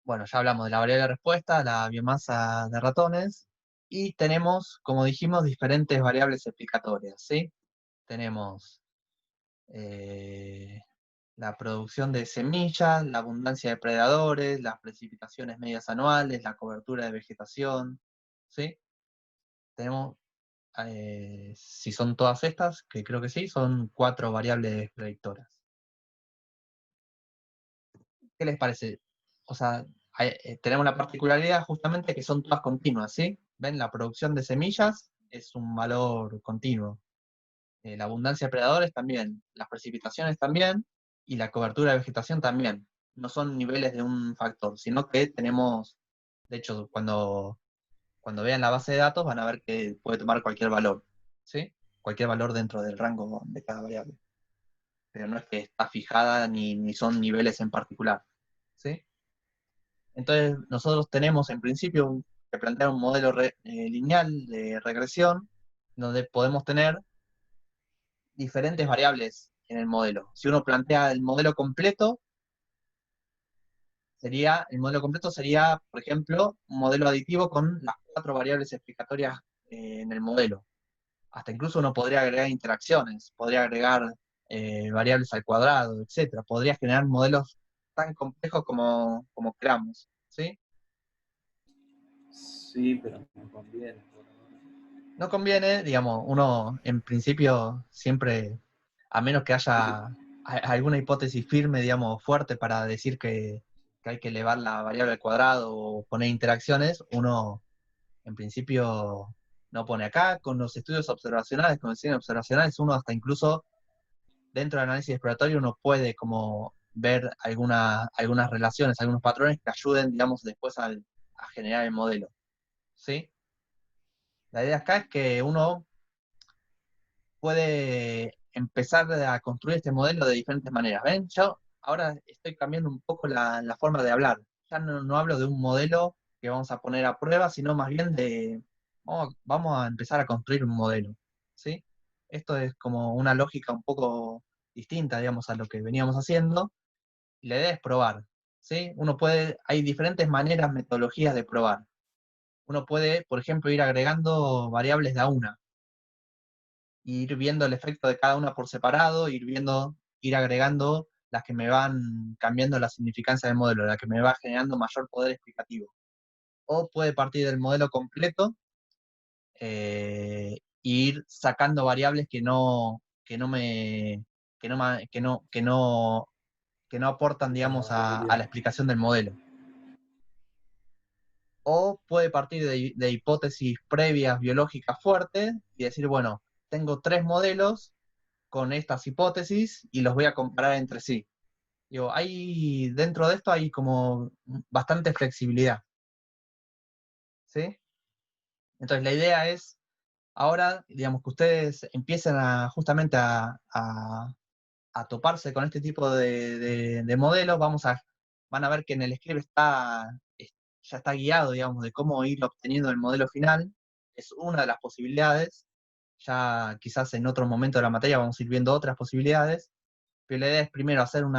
Bueno, ya hablamos de la variable de respuesta, la biomasa de ratones, y tenemos, como dijimos, diferentes variables explicatorias, ¿sí? Tenemos la producción de semillas, la abundancia de predadores, las precipitaciones medias anuales, la cobertura de vegetación, ¿sí? Tenemos, si son todas estas, que creo que sí, son 4 variables predictoras. ¿Qué les parece? O sea, tenemos la particularidad justamente que son todas continuas, ¿sí? ¿Ven? La producción de semillas es un valor continuo. La abundancia de predadores también, las precipitaciones también, y la cobertura de vegetación también. No son niveles de un factor, sino que tenemos, de hecho, cuando vean la base de datos van a ver que puede tomar cualquier valor, ¿sí? Cualquier valor dentro del rango de cada variable. Pero no es que está fijada ni son niveles en particular, ¿sí? Entonces, nosotros tenemos en principio que plantear un modelo lineal de regresión, donde podemos tener diferentes variables en el modelo. Si uno plantea el modelo completo sería, por ejemplo, un modelo aditivo con las 4 variables explicatorias en el modelo. Hasta incluso uno podría agregar interacciones, podría agregar variables al cuadrado, etc. Podría generar modelos tan complejos como queramos, ¿sí? Sí, pero no conviene. No conviene, digamos, uno en principio siempre, a menos que haya alguna hipótesis firme, digamos, fuerte para decir que hay que elevar la variable al cuadrado o poner interacciones, uno en principio no pone acá. Con los estudios observacionales, con el diseño observacionales, uno hasta incluso dentro del análisis exploratorio uno puede como ver algunas relaciones, algunos patrones que ayuden, digamos, después a generar el modelo, ¿sí? La idea acá es que uno puede empezar a construir este modelo de diferentes maneras. ¿Ven? Yo ahora estoy cambiando un poco la forma de hablar. Ya no hablo de un modelo que vamos a poner a prueba, sino más bien vamos a empezar a construir un modelo, ¿sí? Esto es como una lógica un poco distinta, digamos, a lo que veníamos haciendo, y la idea es probar, ¿sí? Hay diferentes maneras, metodologías de probar. Uno puede, por ejemplo, ir agregando variables de a una, ir viendo el efecto de cada una por separado, ir agregando las que me van cambiando la significancia del modelo, la que me va generando mayor poder explicativo. O puede partir del modelo completo e ir sacando variables que no aportan, digamos, a la explicación del modelo. O puede partir de hipótesis previas biológicas fuertes y decir, bueno, tengo 3 modelos con estas hipótesis y los voy a comparar entre sí. Digo, dentro de esto hay como bastante flexibilidad. ¿sí? Entonces la idea es, ahora, digamos, que ustedes empiecen justamente a toparse con este tipo de modelos, van a ver que en el script ya está guiado, digamos, de cómo ir obteniendo el modelo final. Es una de las posibilidades. Ya quizás en otro momento de la materia vamos a ir viendo otras posibilidades, pero la idea es primero hacer un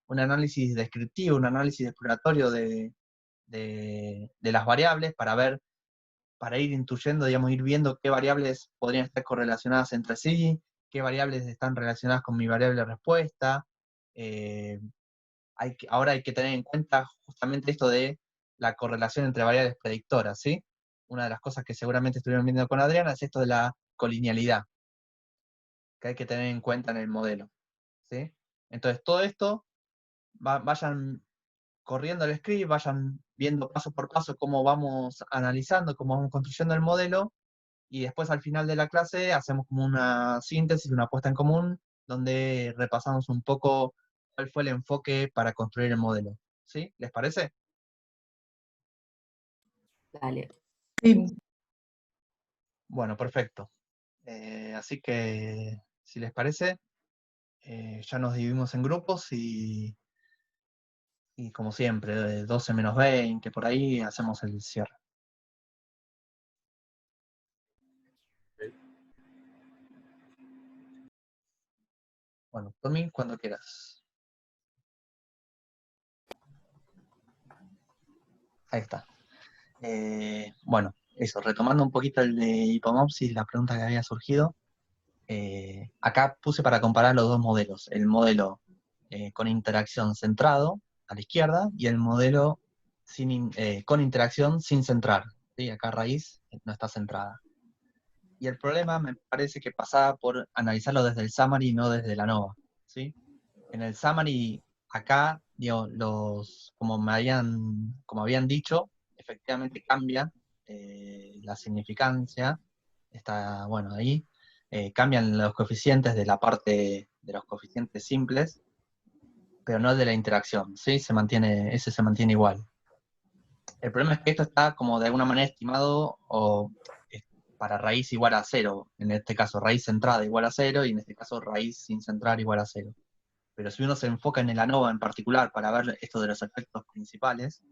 análisis descriptivo, un análisis exploratorio de las variables para ir intuyendo, digamos, ir viendo qué variables podrían estar correlacionadas entre sí, qué variables están relacionadas con mi variable de respuesta. Eh, ahora hay que tener en cuenta justamente esto de la correlación entre variables predictoras, ¿sí? Una de las cosas que seguramente estuvieron viendo con Adriana es esto de la colinealidad, que hay que tener en cuenta en el modelo, ¿sí? Entonces, todo esto, vayan corriendo el script, vayan viendo paso por paso cómo vamos analizando, cómo vamos construyendo el modelo, y después al final de la clase hacemos como una síntesis, una puesta en común, donde repasamos un poco cuál fue el enfoque para construir el modelo. ¿Sí? ¿Les parece? Dale. Sí. Bueno, perfecto. Así que, si les parece, ya nos dividimos en grupos y como siempre, de 12 menos 20, por ahí, hacemos el cierre. Bueno, Tommy, cuando quieras. Ahí está. Bueno, eso, retomando un poquito el de hipomopsis, la pregunta que había surgido. Acá puse para comparar los dos modelos. El modelo con interacción centrado a la izquierda y el modelo con interacción sin centrar. ¿Sí? Acá raíz no está centrada. Y el problema me parece que pasaba por analizarlo desde el summary y no desde la ANOVA. ¿Sí? En el summary, acá, digo, como habían dicho, efectivamente cambia la significancia, está, bueno, ahí, cambian los coeficientes de la parte de los coeficientes simples, pero no el de la interacción, ¿sí? Ese se mantiene igual. El problema es que esto está como de alguna manera estimado para raíz igual a 0, en este caso raíz centrada igual a 0, y en este caso raíz sin centrar igual a 0. Pero si uno se enfoca en el ANOVA en particular para ver esto de los efectos principales,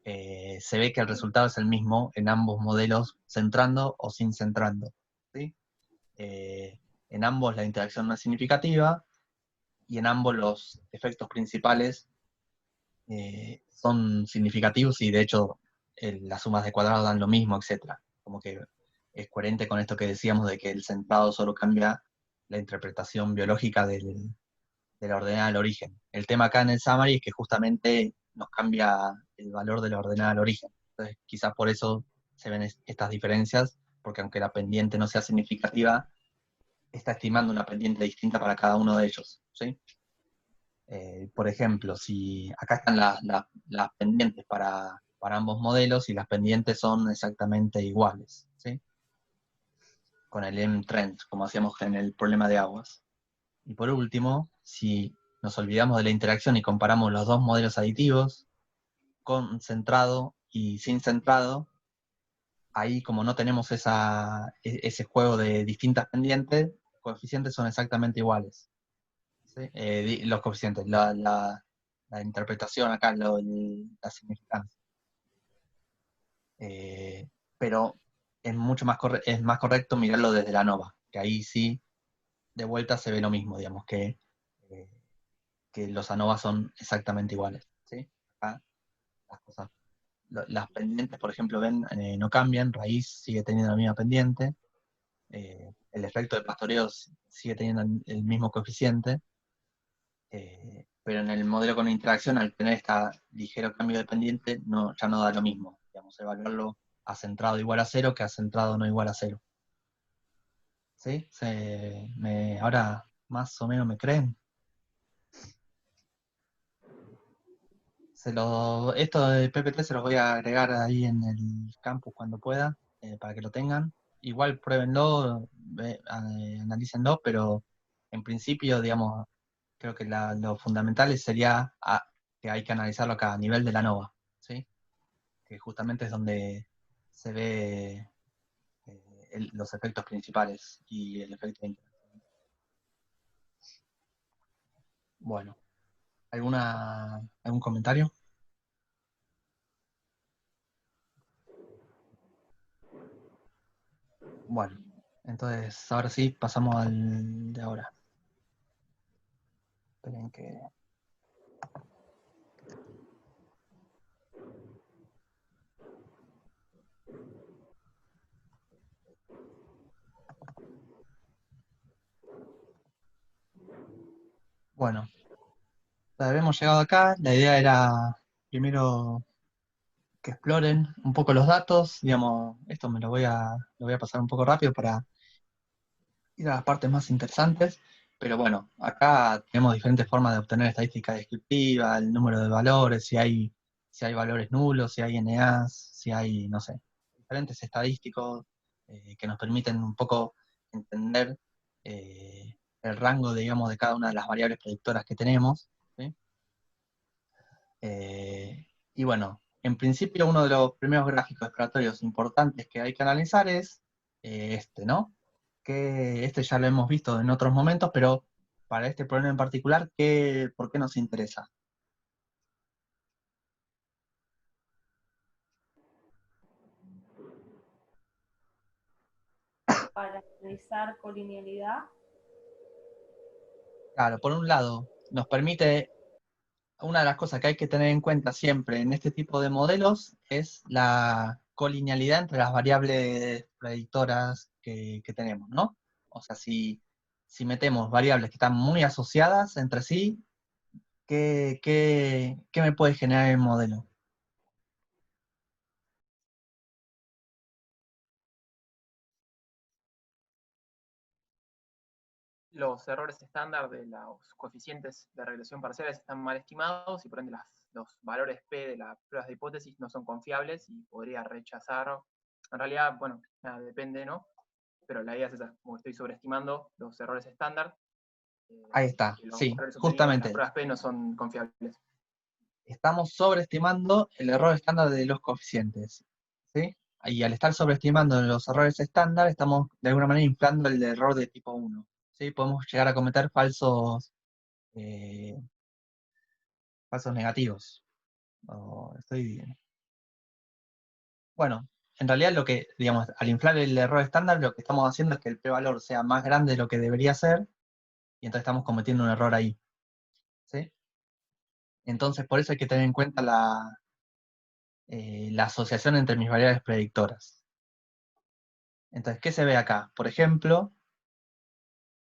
se ve que el resultado es el mismo en ambos modelos, centrando o sin centrando. ¿Sí? En ambos la interacción no es significativa, y en ambos los efectos principales son significativos, y de hecho las sumas de cuadrados dan lo mismo, etc. Como que es coherente con esto que decíamos de que el centrado solo cambia la interpretación biológica de la ordenada al origen. El tema acá en el summary es que justamente nos cambia el valor de la ordenada al origen. Entonces, quizás por eso se ven estas diferencias, porque aunque la pendiente no sea significativa, está estimando una pendiente distinta para cada uno de ellos. ¿Sí? Por ejemplo, si acá están las pendientes para ambos modelos, y las pendientes son exactamente iguales, ¿sí? Con el M-trend, como hacíamos en el problema de aguas. Y por último, si nos olvidamos de la interacción y comparamos los dos modelos aditivos, con centrado y sin centrado, ahí como no tenemos ese juego de distintas pendientes, los coeficientes son exactamente iguales. ¿Sí? Los coeficientes, la interpretación acá, la significancia. Pero es mucho es más correcto mirarlo desde la ANOVA, que ahí sí, de vuelta se ve lo mismo, digamos, que los ANOVA son exactamente iguales. ¿Sí? Acá las pendientes, por ejemplo, ven, no cambian, raíz sigue teniendo la misma pendiente, el efecto de pastoreo sigue teniendo el mismo coeficiente, pero en el modelo con interacción, al tener este ligero cambio de pendiente, ya no da lo mismo, digamos, evaluarlo a centrado igual a 0 que a centrado no igual a 0. ¿Sí? Ahora más o menos me creen. Esto de PPT se los voy a agregar ahí en el campus cuando pueda, para que lo tengan. Igual pruébenlo, analícenlo, pero en principio, digamos, creo que lo fundamental sería que hay que analizarlo acá a nivel de la ANOVA, ¿sí? Que justamente es donde se ve los efectos principales y el efecto de interacción. Bueno, ¿algún comentario? Bueno, entonces ahora sí pasamos al de ahora. Esperen que... Bueno, hemos llegado acá. La idea era primero que exploren un poco los datos. Digamos, esto lo voy a pasar un poco rápido para ir a las partes más interesantes. Pero bueno, acá tenemos diferentes formas de obtener estadística descriptiva, el número de valores, si hay valores nulos, si hay NAs, si hay, no sé, diferentes estadísticos que nos permiten un poco entender el rango, digamos, de cada una de las variables predictoras que tenemos, ¿sí? Y bueno, en principio uno de los primeros gráficos exploratorios importantes que hay que analizar es este, ¿no? Que este ya lo hemos visto en otros momentos, pero para este problema en particular, ¿por qué nos interesa? Para analizar colinealidad. Claro, por un lado, nos permite, una de las cosas que hay que tener en cuenta siempre en este tipo de modelos es la colinealidad entre las variables predictoras que tenemos, ¿no? O sea, si metemos variables que están muy asociadas entre sí, ¿qué me puede generar el modelo? Los errores estándar de los coeficientes de regresión parciales están mal estimados y por ende los valores P de las pruebas de hipótesis no son confiables y podría rechazar. En realidad, bueno, nada, depende, ¿no? Pero la idea es esa, como estoy sobreestimando los errores estándar. Ahí está, Los sí, valores obtenidos de justamente. las pruebas P no son confiables. Estamos sobreestimando el error estándar de los coeficientes, ¿sí? Y al estar sobreestimando los errores estándar, estamos de alguna manera inflando el error de tipo 1, ¿sí? Podemos llegar a cometer falsos negativos. Bueno, en realidad lo que, digamos, al inflar el error estándar, lo que estamos haciendo es que el p-valor sea más grande de lo que debería ser, y entonces estamos cometiendo un error ahí, ¿sí? Entonces, por eso hay que tener en cuenta la asociación entre mis variables predictoras. Entonces, ¿qué se ve acá? Por ejemplo,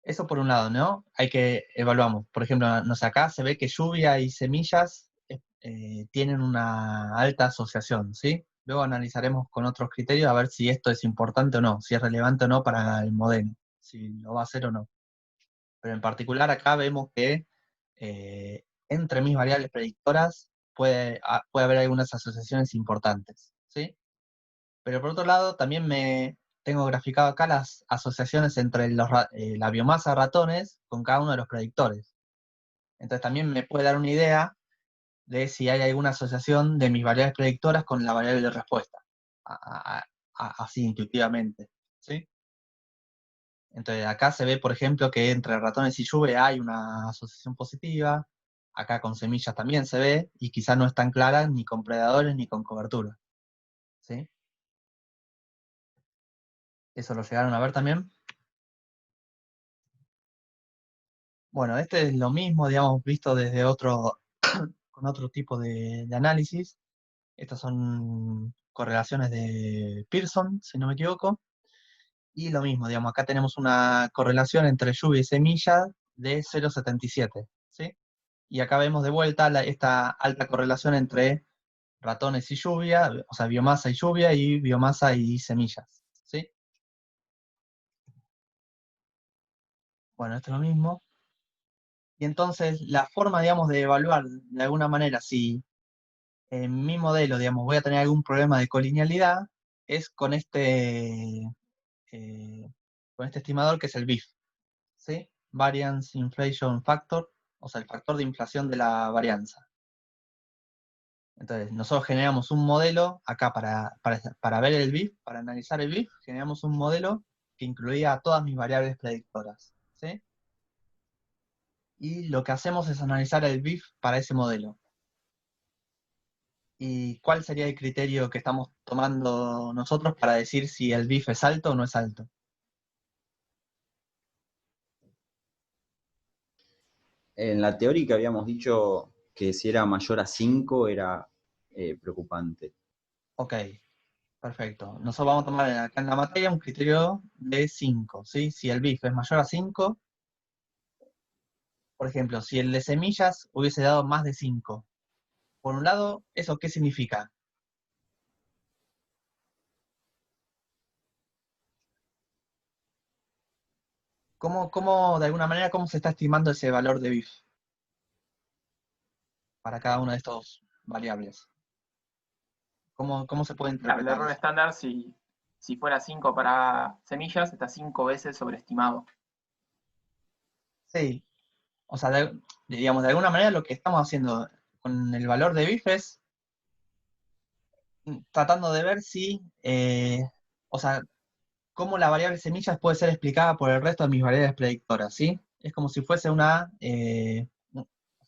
eso por un lado, ¿no? Evaluamos. Por ejemplo, no sé, acá se ve que lluvia y semillas tienen una alta asociación, ¿sí? Luego analizaremos con otros criterios a ver si esto es importante o no, si es relevante o no para el modelo, si lo va a hacer o no. Pero en particular acá vemos que entre mis variables predictoras puede haber algunas asociaciones importantes, ¿sí? Pero por otro lado, también tengo graficado acá las asociaciones entre la biomasa de ratones con cada uno de los predictores. Entonces también me puede dar una idea de si hay alguna asociación de mis variables predictoras con la variable de respuesta, así intuitivamente, ¿sí? Entonces acá se ve, por ejemplo, que entre ratones y lluvia hay una asociación positiva, acá con semillas también se ve, y quizás no es tan clara ni con predadores ni con cobertura, ¿sí? ¿Eso lo llegaron a ver también? Bueno, este es lo mismo, digamos, visto desde con otro tipo de análisis. Estas son correlaciones de Pearson, si no me equivoco. Y lo mismo, digamos, acá tenemos una correlación entre lluvia y semilla de 0,77, ¿sí? Y acá vemos de vuelta esta alta correlación entre ratones y lluvia, o sea, biomasa y lluvia, y biomasa y semillas, ¿sí? Bueno, esto es lo mismo. Y entonces, la forma, digamos, de evaluar de alguna manera si en mi modelo, digamos, voy a tener algún problema de colinealidad, es con este estimador que es el BIF, ¿sí? Variance Inflation Factor, o sea, el factor de inflación de la varianza. Entonces, nosotros generamos un modelo acá para ver el BIF, para analizar el BIF, generamos un modelo que incluía a todas mis variables predictoras, ¿sí? Y lo que hacemos es analizar el BIF para ese modelo. ¿Y cuál sería el criterio que estamos tomando nosotros para decir si el BIF es alto o no es alto? En la teórica habíamos dicho que si era mayor a 5 era preocupante. Ok, perfecto. Nosotros vamos a tomar acá en la materia un criterio de 5, ¿sí? Si el BIF es mayor a 5, por ejemplo, si el de semillas hubiese dado más de 5, por un lado, ¿eso qué significa? De alguna manera, cómo se está estimando ese valor de BIF para cada una de estas variables? ¿Cómo se puede Claro, el interpretar error eso? estándar, si fuera 5 para semillas, está 5 veces sobreestimado. Sí, o sea, digamos, de alguna manera lo que estamos haciendo con el valor de BIF es tratando de ver si, o sea, cómo la variable semillas puede ser explicada por el resto de mis variables predictoras, ¿sí? Es como si fuese o sea,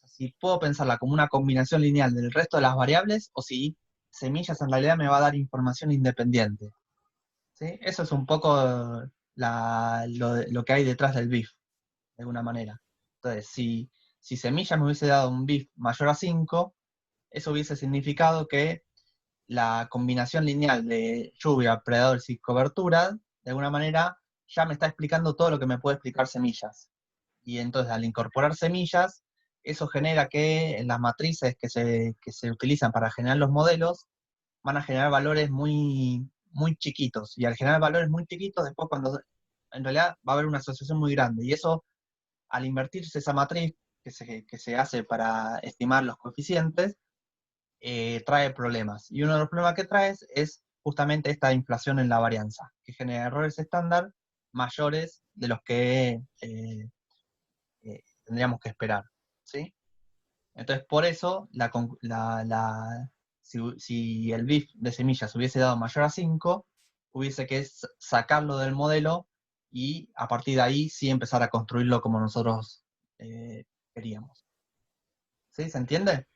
si puedo pensarla como una combinación lineal del resto de las variables, o si semillas en realidad me va a dar información independiente, ¿sí? Eso es un poco lo que hay detrás del BIF, de alguna manera. Entonces, si semillas me hubiese dado un BIF mayor a 5, eso hubiese significado que la combinación lineal de lluvia, predadores y cobertura, de alguna manera, ya me está explicando todo lo que me puede explicar semillas. Y entonces, al incorporar semillas, eso genera que en las matrices que se utilizan para generar los modelos, van a generar valores muy, muy chiquitos. Y al generar valores muy chiquitos, después cuando en realidad va a haber una asociación muy grande. Y eso, al invertirse esa matriz que se hace para estimar los coeficientes, trae problemas. Y uno de los problemas que trae es justamente esta inflación en la varianza, que genera errores estándar mayores de los que tendríamos que esperar, ¿sí? Entonces, por eso, si el BIF de semillas hubiese dado mayor a 5, hubiese que sacarlo del modelo y a partir de ahí sí empezar a construirlo como nosotros queríamos. ¿Sí? ¿Se entiende?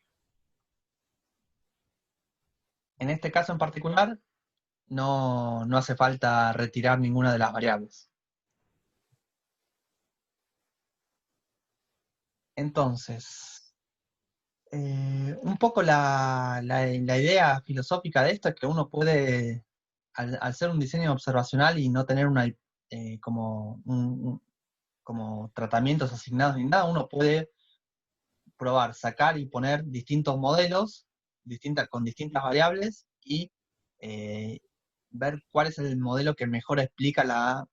En este caso en particular, no hace falta retirar ninguna de las variables. Entonces, un poco la idea filosófica de esto es que uno puede, al ser un diseño observacional y no tener como tratamientos asignados ni nada, uno puede probar, sacar y poner distintos modelos con distintas variables y eh, ver cuál es el modelo que mejor explica la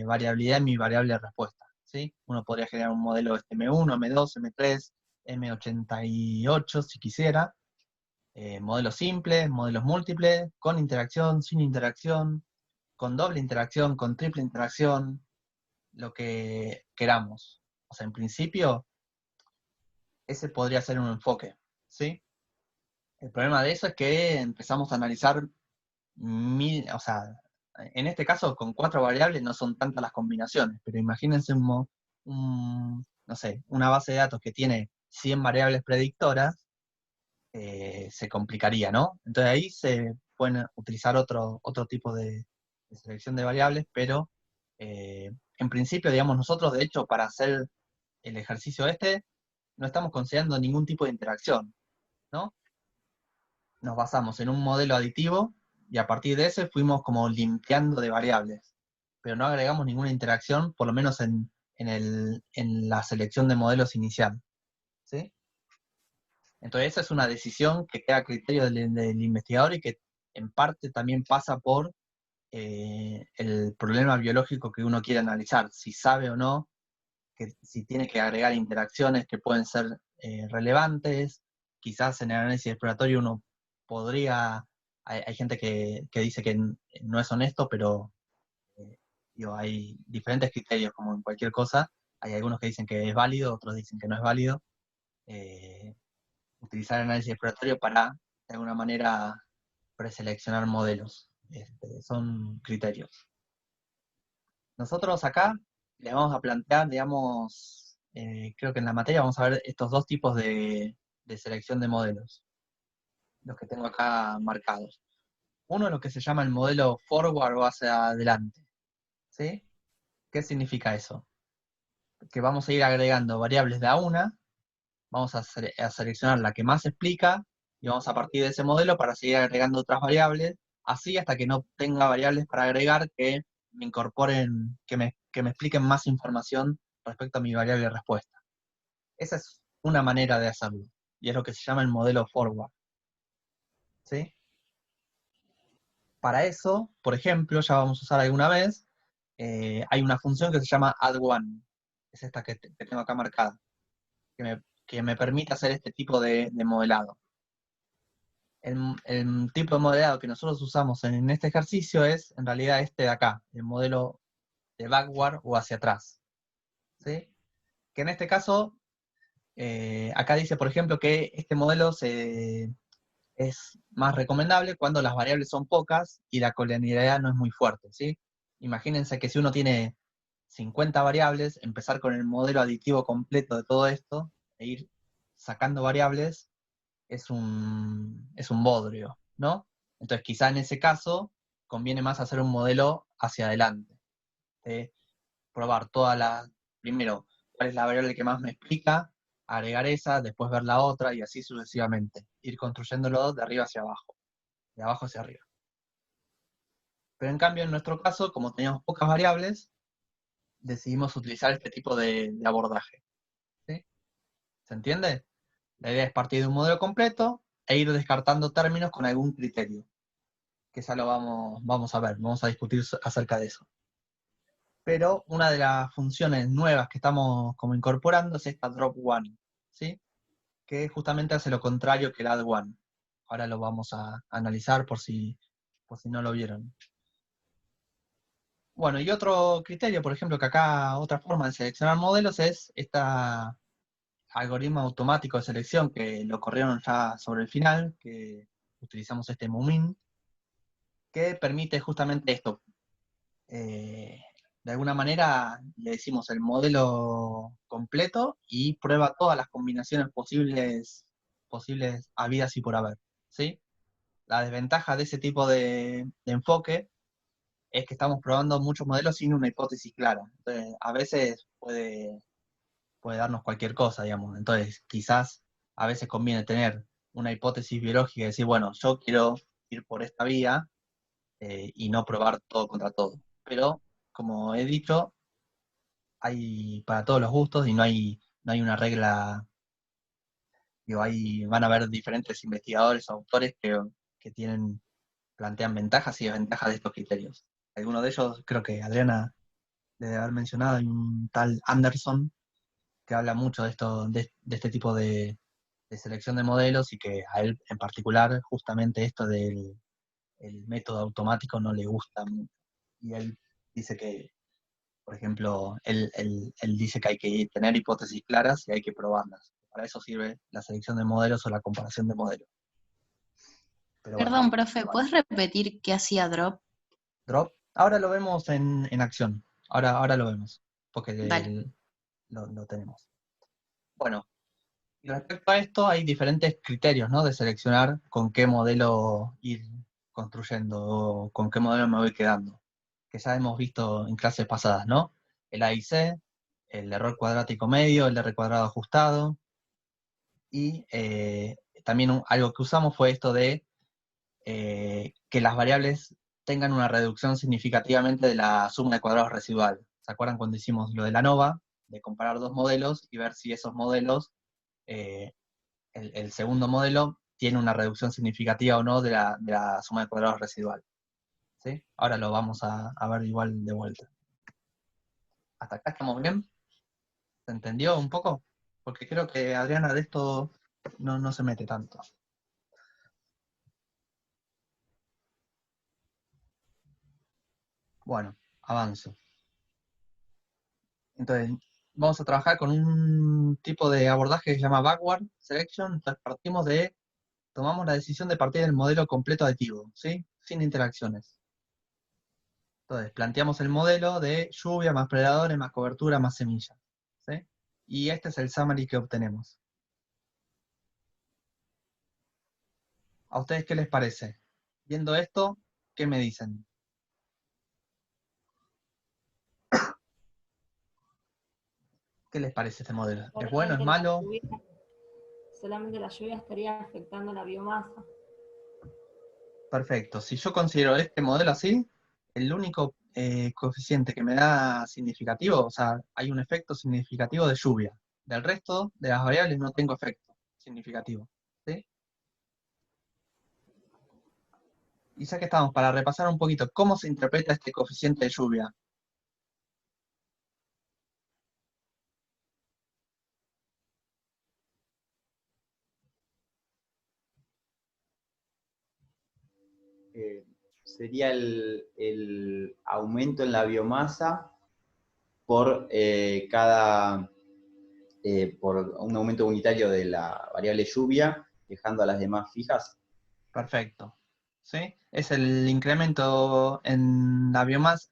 variabilidad de mi variable de respuesta, ¿sí? Uno podría generar un modelo M1, M2, M3, M88 si quisiera, modelos simples, modelos múltiples, con interacción, sin interacción, con doble interacción, con triple interacción, lo que queramos. O sea, en principio, ese podría ser un enfoque, ¿sí? El problema de eso es que empezamos a analizar o sea, en este caso con 4 variables no son tantas las combinaciones, pero imagínense no sé, una base de datos que tiene 100 variables predictoras, se complicaría, ¿no? Entonces ahí se pueden utilizar otro tipo de selección de variables, pero en principio, digamos, nosotros de hecho para hacer el ejercicio no estamos considerando ningún tipo de interacción, ¿no? Nos basamos en un modelo aditivo y a partir de ese fuimos como limpiando de variables, pero no agregamos ninguna interacción, por lo menos en la selección de modelos inicial, ¿sí? Entonces esa es una decisión que queda a criterio del investigador y que en parte también pasa por el problema biológico que uno quiere analizar, si sabe o no, si tiene que agregar interacciones que pueden ser relevantes. Quizás en el análisis exploratorio uno hay gente que dice que no es honesto, pero hay diferentes criterios como en cualquier cosa. Hay algunos que dicen que es válido, otros dicen que no es válido. Utilizar el análisis exploratorio para de alguna manera, preseleccionar modelos. Son criterios. Nosotros acá le vamos a plantear, digamos, creo que en la materia vamos a ver estos dos tipos de selección de modelos, los que tengo acá marcados. Uno es lo que se llama el modelo forward o hacia adelante, ¿sí? ¿Qué significa eso? Que vamos a ir agregando variables de a una, vamos a seleccionar la que más explica, y vamos a partir de ese modelo para seguir agregando otras variables, así hasta que no tenga variables para agregar que me incorporen, que me expliquen más información respecto a mi variable de respuesta. Esa es una manera de hacerlo, y es lo que se llama el modelo forward. ¿Sí? Para eso, por ejemplo, ya vamos a usar alguna vez, hay una función que se llama add_one, es esta que tengo acá marcada, que me permite hacer este tipo de modelado. El tipo de modelado que nosotros usamos en este ejercicio es, en realidad, este de acá, el modelo de backward o hacia atrás. ¿Sí? Que en este caso, acá dice, por ejemplo, que este modelo es más recomendable cuando las variables son pocas y la colinealidad no es muy fuerte. ¿Sí? Imagínense que si uno tiene 50 variables, empezar con el modelo aditivo completo de todo esto, e ir sacando variables, es un bodrio, ¿no? Entonces quizá en ese caso conviene más hacer un modelo hacia adelante. Probar primero, cuál es la variable que más me explica, agregar esa, después ver la otra, y así sucesivamente. Ir construyéndolo de arriba hacia abajo, de abajo hacia arriba. Pero en cambio, en nuestro caso, como teníamos pocas variables, decidimos utilizar este tipo de abordaje. ¿Sí? ¿Se entiende? La idea es partir de un modelo completo e ir descartando términos con algún criterio, que ya lo vamos a ver, vamos a discutir acerca de eso. Pero una de las funciones nuevas que estamos como incorporando es esta drop_one, ¿sí? Que justamente hace lo contrario que el add_one. Ahora lo vamos a analizar por si no lo vieron. Bueno, y otro criterio, por ejemplo, que acá otra forma de seleccionar modelos es este algoritmo automático de selección que lo corrieron ya sobre el final, que utilizamos este Mumin, que permite justamente esto. De alguna manera le decimos el modelo completo y prueba todas las combinaciones posibles habidas y por haber, ¿sí? La desventaja de ese tipo de enfoque es que estamos probando muchos modelos sin una hipótesis clara. Entonces, a veces puede darnos cualquier cosa, digamos. Entonces, quizás a veces conviene tener una hipótesis biológica y decir, bueno, yo quiero ir por esta vía y no probar todo contra todo. Pero, como he dicho, hay para todos los gustos y no hay una regla. Digo, van a haber diferentes investigadores o autores que plantean ventajas y desventajas de estos criterios. Algunos de ellos, creo que Adriana debe haber mencionado, hay un tal Anderson que habla mucho de esto, de este tipo de selección de modelos, y que a él en particular justamente esto del el método automático no le gusta mucho. Y él dice que, por ejemplo, él dice que hay que tener hipótesis claras y hay que probarlas. Para eso sirve la selección de modelos o la comparación de modelos. Pero bueno, Perdón, profe, ¿puedes repetir qué hacía Drop? drop, ahora lo vemos en acción. Ahora lo vemos, porque Dale. lo tenemos. Bueno, y respecto a esto hay diferentes criterios, ¿no? De seleccionar con qué modelo ir construyendo o con qué modelo me voy quedando, que ya hemos visto en clases pasadas, ¿no? El AIC, el error cuadrático medio, el R cuadrado ajustado, y también algo que usamos fue esto de que las variables tengan una reducción significativamente de la suma de cuadrados residual. ¿Se acuerdan cuando hicimos lo de la ANOVA? De comparar dos modelos y ver si esos modelos, el segundo modelo, tiene una reducción significativa o no de la suma de cuadrados residual. ¿Sí? Ahora lo vamos a ver igual de vuelta. ¿Hasta acá estamos bien? ¿Se entendió un poco? Porque creo que Adriana de esto no se mete tanto. Bueno, avanzo. Entonces, vamos a trabajar con un tipo de abordaje que se llama backward selection. Entonces partimos de tomamos la decisión de partir del modelo completo aditivo, ¿sí? Sin interacciones. Entonces, planteamos el modelo de lluvia más predadores, más cobertura, más semillas, ¿sí? Y este es el summary que obtenemos. ¿A ustedes qué les parece? Viendo esto, ¿qué me dicen? ¿Qué les parece este modelo? ¿Es bueno, es malo? Solamente la lluvia estaría afectando la biomasa. Perfecto. Si yo considero este modelo así, el único coeficiente que me da significativo, o sea, hay un efecto significativo de lluvia. Del resto de las variables no tengo efecto significativo, ¿sí? Y ya que estamos, para repasar un poquito, ¿cómo se interpreta este coeficiente de lluvia? Sería el aumento en la biomasa por por un aumento unitario de la variable lluvia, dejando a las demás fijas. Perfecto. ¿Sí? Es el incremento en la biomasa,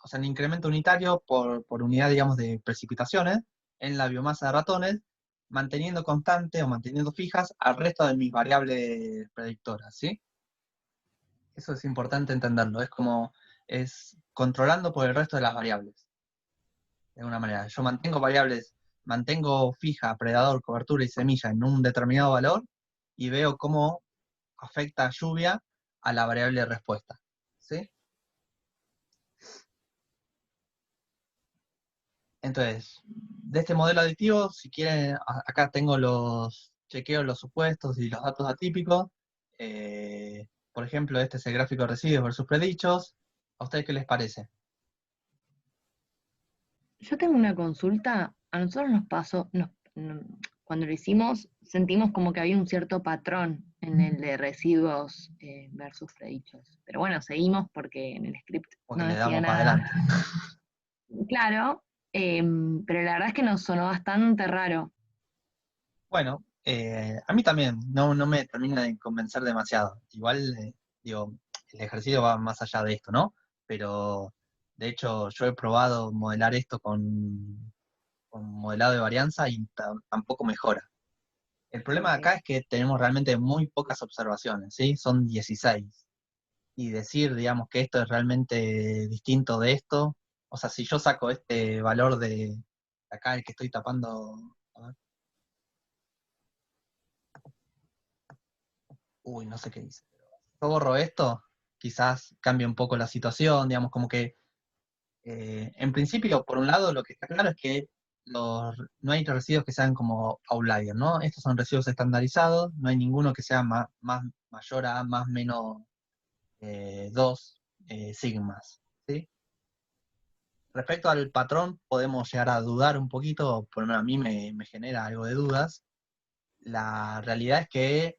o sea, el incremento unitario por unidad, digamos, de precipitaciones en la biomasa de ratones, manteniendo constante o manteniendo fijas al resto de mis variables predictoras, ¿sí? Eso es importante entenderlo, es controlando por el resto de las variables, de alguna manera. Yo mantengo fija predador, cobertura y semilla en un determinado valor y veo cómo afecta lluvia a la variable de respuesta, ¿sí? Entonces, de este modelo aditivo, si quieren, acá tengo chequeo los supuestos y los datos atípicos. Por ejemplo, este es el gráfico de residuos versus predichos. ¿A ustedes qué les parece? Yo tengo una consulta. A nosotros nos pasó, cuando lo hicimos, sentimos como que había un cierto patrón en el de residuos versus predichos. Pero bueno, seguimos porque en el script Porque no le decía damos para nada. adelante. Claro, pero la verdad es que nos sonó bastante raro. Bueno, a mí también no me termina de convencer demasiado. Igual, digo, el ejercicio va más allá de esto, ¿no? Pero, de hecho, yo he probado modelar esto con modelado de varianza y tampoco mejora. El problema de Ok. acá es que tenemos realmente muy pocas observaciones, ¿sí? Son 16. Y decir, digamos, que esto es realmente distinto de esto, o sea, si yo saco este valor de acá, el que estoy tapando, a ver. Uy, no sé qué dice. Yo borro esto, quizás cambie un poco la situación, digamos, como que en principio, por un lado, lo que está claro es que no hay residuos que sean como outlier, ¿no? Estos son residuos estandarizados, no hay ninguno que sea mayor a más menos 2 sigmas, ¿sí? Respecto al patrón, podemos llegar a dudar un poquito, por lo menos a mí me genera algo de dudas. La realidad es que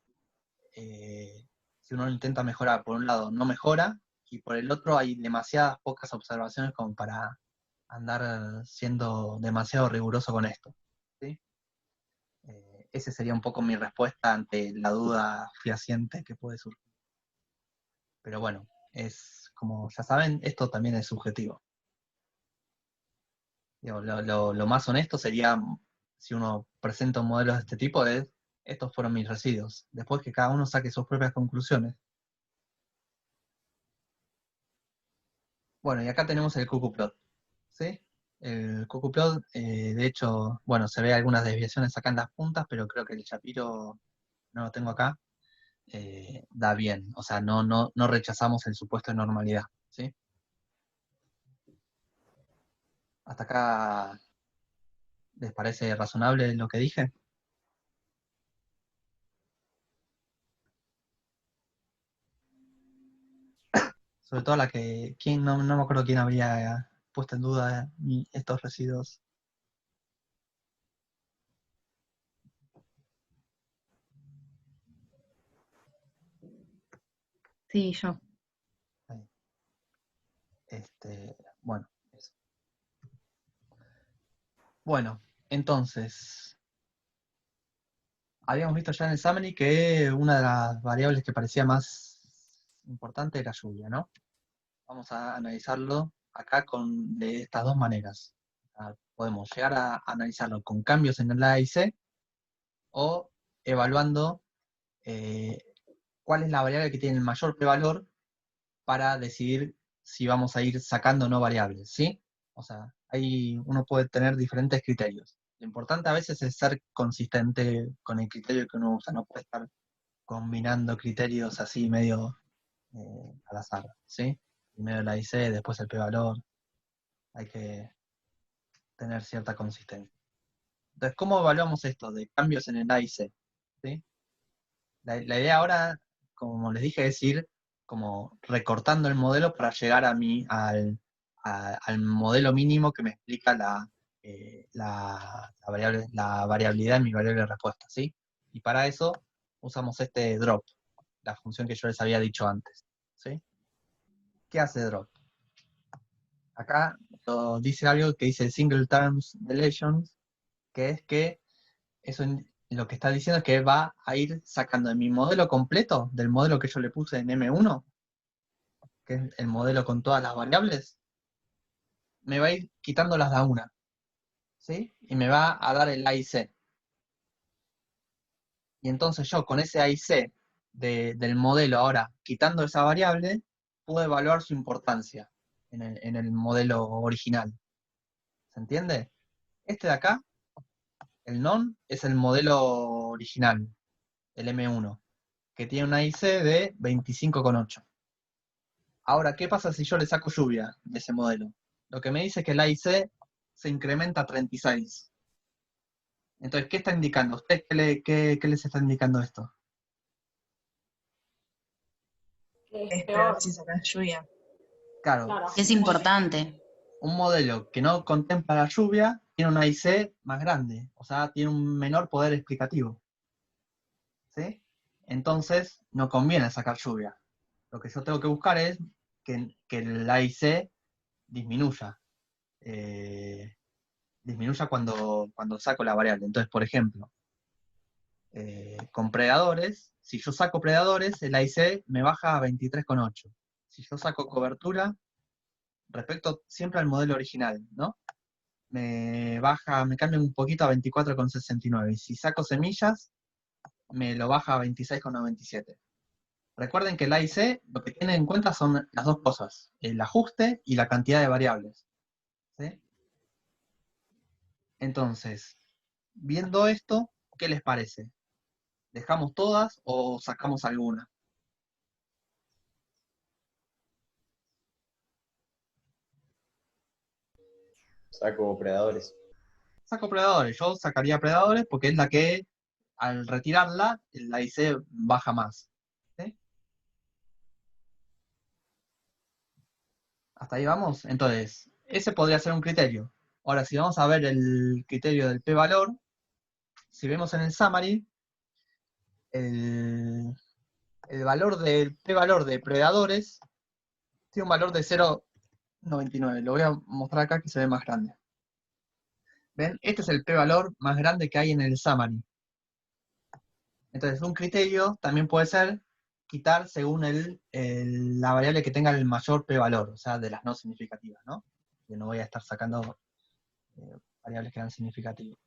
si uno lo intenta mejorar, por un lado no mejora, y por el otro hay demasiadas pocas observaciones como para andar siendo demasiado riguroso con esto, ¿sí? Ese sería un poco mi respuesta ante la duda fehaciente que puede surgir. Pero bueno, es como ya saben, esto también es subjetivo. Digo, lo más honesto sería, si uno presenta un modelo de este tipo, estos fueron mis residuos. Después que cada uno saque sus propias conclusiones. Bueno, y acá tenemos el cuckooplot, ¿sí? El cuckooplot, de hecho, bueno, se ve algunas desviaciones acá en las puntas, pero creo que el Shapiro, no lo tengo acá, da bien. O sea, no rechazamos el supuesto de normalidad, ¿sí? ¿Hasta acá les parece razonable lo que dije? Sobre todo no me acuerdo quién habría puesto en duda estos residuos. Sí, yo. Bueno, eso. Bueno, entonces, habíamos visto ya en el summary que una de las variables que parecía más importante era lluvia, ¿no? Vamos a analizarlo acá de estas dos maneras. Podemos llegar a analizarlo con cambios en el A y C, o evaluando cuál es la variable que tiene el mayor p-valor para decidir si vamos a ir sacando o no variables, ¿sí? O sea, ahí uno puede tener diferentes criterios. Lo importante a veces es ser consistente con el criterio que uno usa, no puede estar combinando criterios así medio al azar, ¿sí? Primero el A y C, después el p-valor. Hay que tener cierta consistencia. Entonces, ¿cómo evaluamos esto de cambios en el A y C? ¿Sí? La idea ahora, como les dije, es ir como recortando el modelo para llegar al modelo mínimo que me explica la variabilidad en mi variable de respuesta, ¿sí? Y para eso usamos este drop, la función que yo les había dicho antes, ¿sí? ¿Qué hace drop? Acá dice algo que dice single terms deletions, que es que eso lo que está diciendo es que va a ir sacando de mi modelo completo, del modelo que yo le puse en M1, que es el modelo con todas las variables, me va a ir quitándolas de a una, ¿sí? Y me va a dar el A y C. Y entonces yo con ese A y C del modelo ahora, quitando esa variable, puedo evaluar su importancia en el modelo original. ¿Se entiende? Este de acá, el non, es el modelo original, el M1, que tiene una IC de 25,8. Ahora, ¿qué pasa si yo le saco lluvia de ese modelo? Lo que me dice es que la IC se incrementa a 36. Entonces, ¿qué está indicando? ¿Ustedes qué les está indicando esto? Es peor si sacas lluvia. Claro. Es importante. Un modelo que no contempla la lluvia tiene una IC más grande, o sea, tiene un menor poder explicativo. ¿Sí? Entonces, no conviene sacar lluvia. Lo que yo tengo que buscar es que la IC disminuya. Disminuya cuando saco la variable. Entonces, por ejemplo, con predadores, si yo saco predadores, el AIC me baja a 23,8. Si yo saco cobertura, respecto siempre al modelo original, ¿no? Me cambia un poquito a 24,69. Y si saco semillas, me lo baja a 26,97. Recuerden que el AIC lo que tiene en cuenta son las dos cosas, el ajuste y la cantidad de variables. ¿Sí? Entonces, viendo esto, ¿qué les parece? ¿Dejamos todas o sacamos alguna? Saco predadores. Saco predadores. Yo sacaría predadores porque es la que, al retirarla, la IC baja más. ¿Sí? ¿Hasta ahí vamos? Entonces, ese podría ser un criterio. Ahora, si vamos a ver el criterio del p-valor, si vemos en el summary, el valor del p-valor de predadores tiene un valor de 0,99. Lo voy a mostrar acá que se ve más grande. ¿Ven? Este es el p-valor más grande que hay en el summary. Entonces, un criterio también puede ser quitar según la variable que tenga el mayor p-valor, o sea, de las no significativas, ¿no? Yo no voy a estar sacando variables que eran significativas.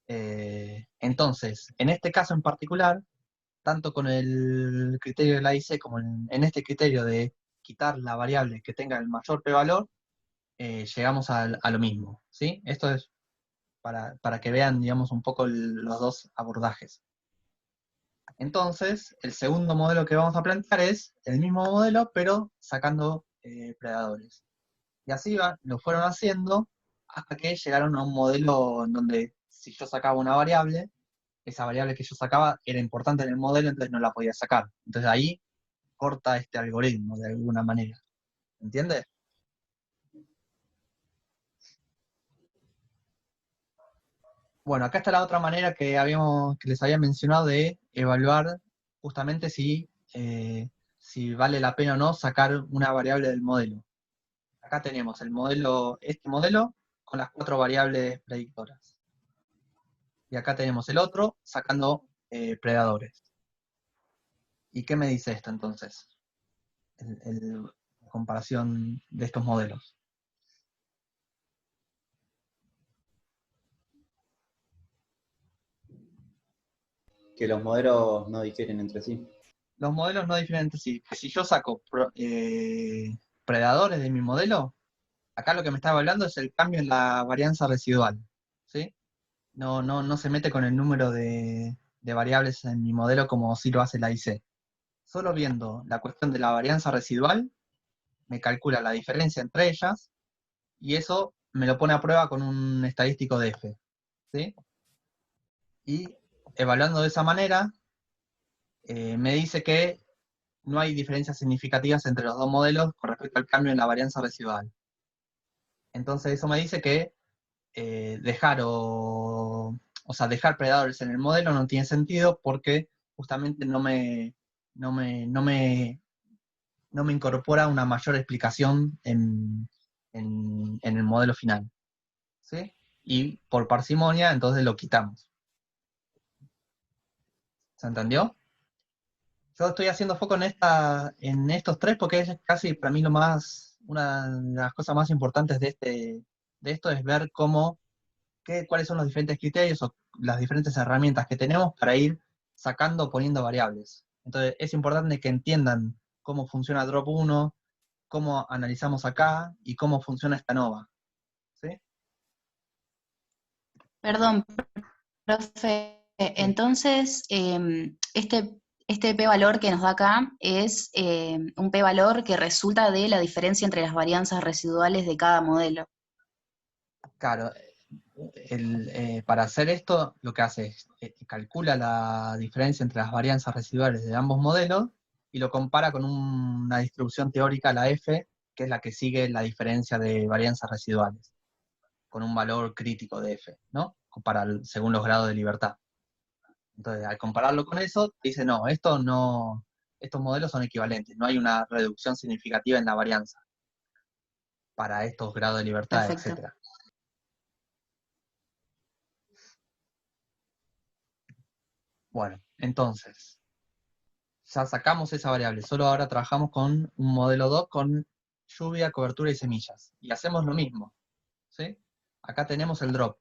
Entonces, en este caso en particular, tanto con el criterio de la IC como en este criterio de quitar la variable que tenga el mayor p-valor, llegamos a lo mismo, ¿sí? Esto es para que vean, digamos, un poco los dos abordajes. Entonces, el segundo modelo que vamos a plantear es el mismo modelo, pero sacando predadores. Y así lo fueron haciendo hasta que llegaron a un modelo en donde si yo sacaba una variable, esa variable que yo sacaba era importante en el modelo, entonces no la podía sacar. Entonces ahí corta este algoritmo de alguna manera. ¿Entiendes? Bueno, acá está la otra manera que les había mencionado de evaluar justamente si vale la pena o no sacar una variable del modelo. Acá tenemos este modelo con las 4 variables predictoras. Y acá tenemos el otro sacando predadores. ¿Y qué me dice esto entonces? La comparación de estos modelos. Que los modelos no difieren entre sí. Los modelos no difieren entre sí. Si yo saco predadores de mi modelo, acá lo que me estaba hablando es el cambio en la varianza residual. ¿Sí? No se mete con el número de variables en mi modelo como si lo hace la IC. Solo viendo la cuestión de la varianza residual, me calcula la diferencia entre ellas, y eso me lo pone a prueba con un estadístico de F. ¿Sí? Y evaluando de esa manera, me dice que no hay diferencias significativas entre los dos modelos con respecto al cambio en la varianza residual. Entonces eso me dice que dejar predadores en el modelo no tiene sentido porque justamente no me incorpora una mayor explicación en el modelo final. ¿Sí? Y por parsimonia, entonces lo quitamos. ¿Se entendió? Yo estoy haciendo foco en estos tres porque es casi para mí una de las cosas más importantes de esto es ver cuáles son los diferentes criterios o las diferentes herramientas que tenemos para ir sacando o poniendo variables. Entonces es importante que entiendan cómo funciona Drop 1, cómo analizamos acá y cómo funciona esta nova. ¿Sí? Perdón, profe. Entonces, este p-valor que nos da acá es un p-valor que resulta de la diferencia entre las varianzas residuales de cada modelo. Claro, para hacer esto, lo que hace es calcula la diferencia entre las varianzas residuales de ambos modelos y lo compara con una distribución teórica, la F, que es la que sigue la diferencia de varianzas residuales, con un valor crítico de F, ¿no? Según los grados de libertad. Entonces, al compararlo con eso, dice, no, estos modelos son equivalentes, no hay una reducción significativa en la varianza para estos grados de libertad, Perfecto. etc. Bueno, entonces, ya sacamos esa variable, solo ahora trabajamos con un modelo 2 con lluvia, cobertura y semillas. Y hacemos lo mismo, ¿sí? Acá tenemos el drop.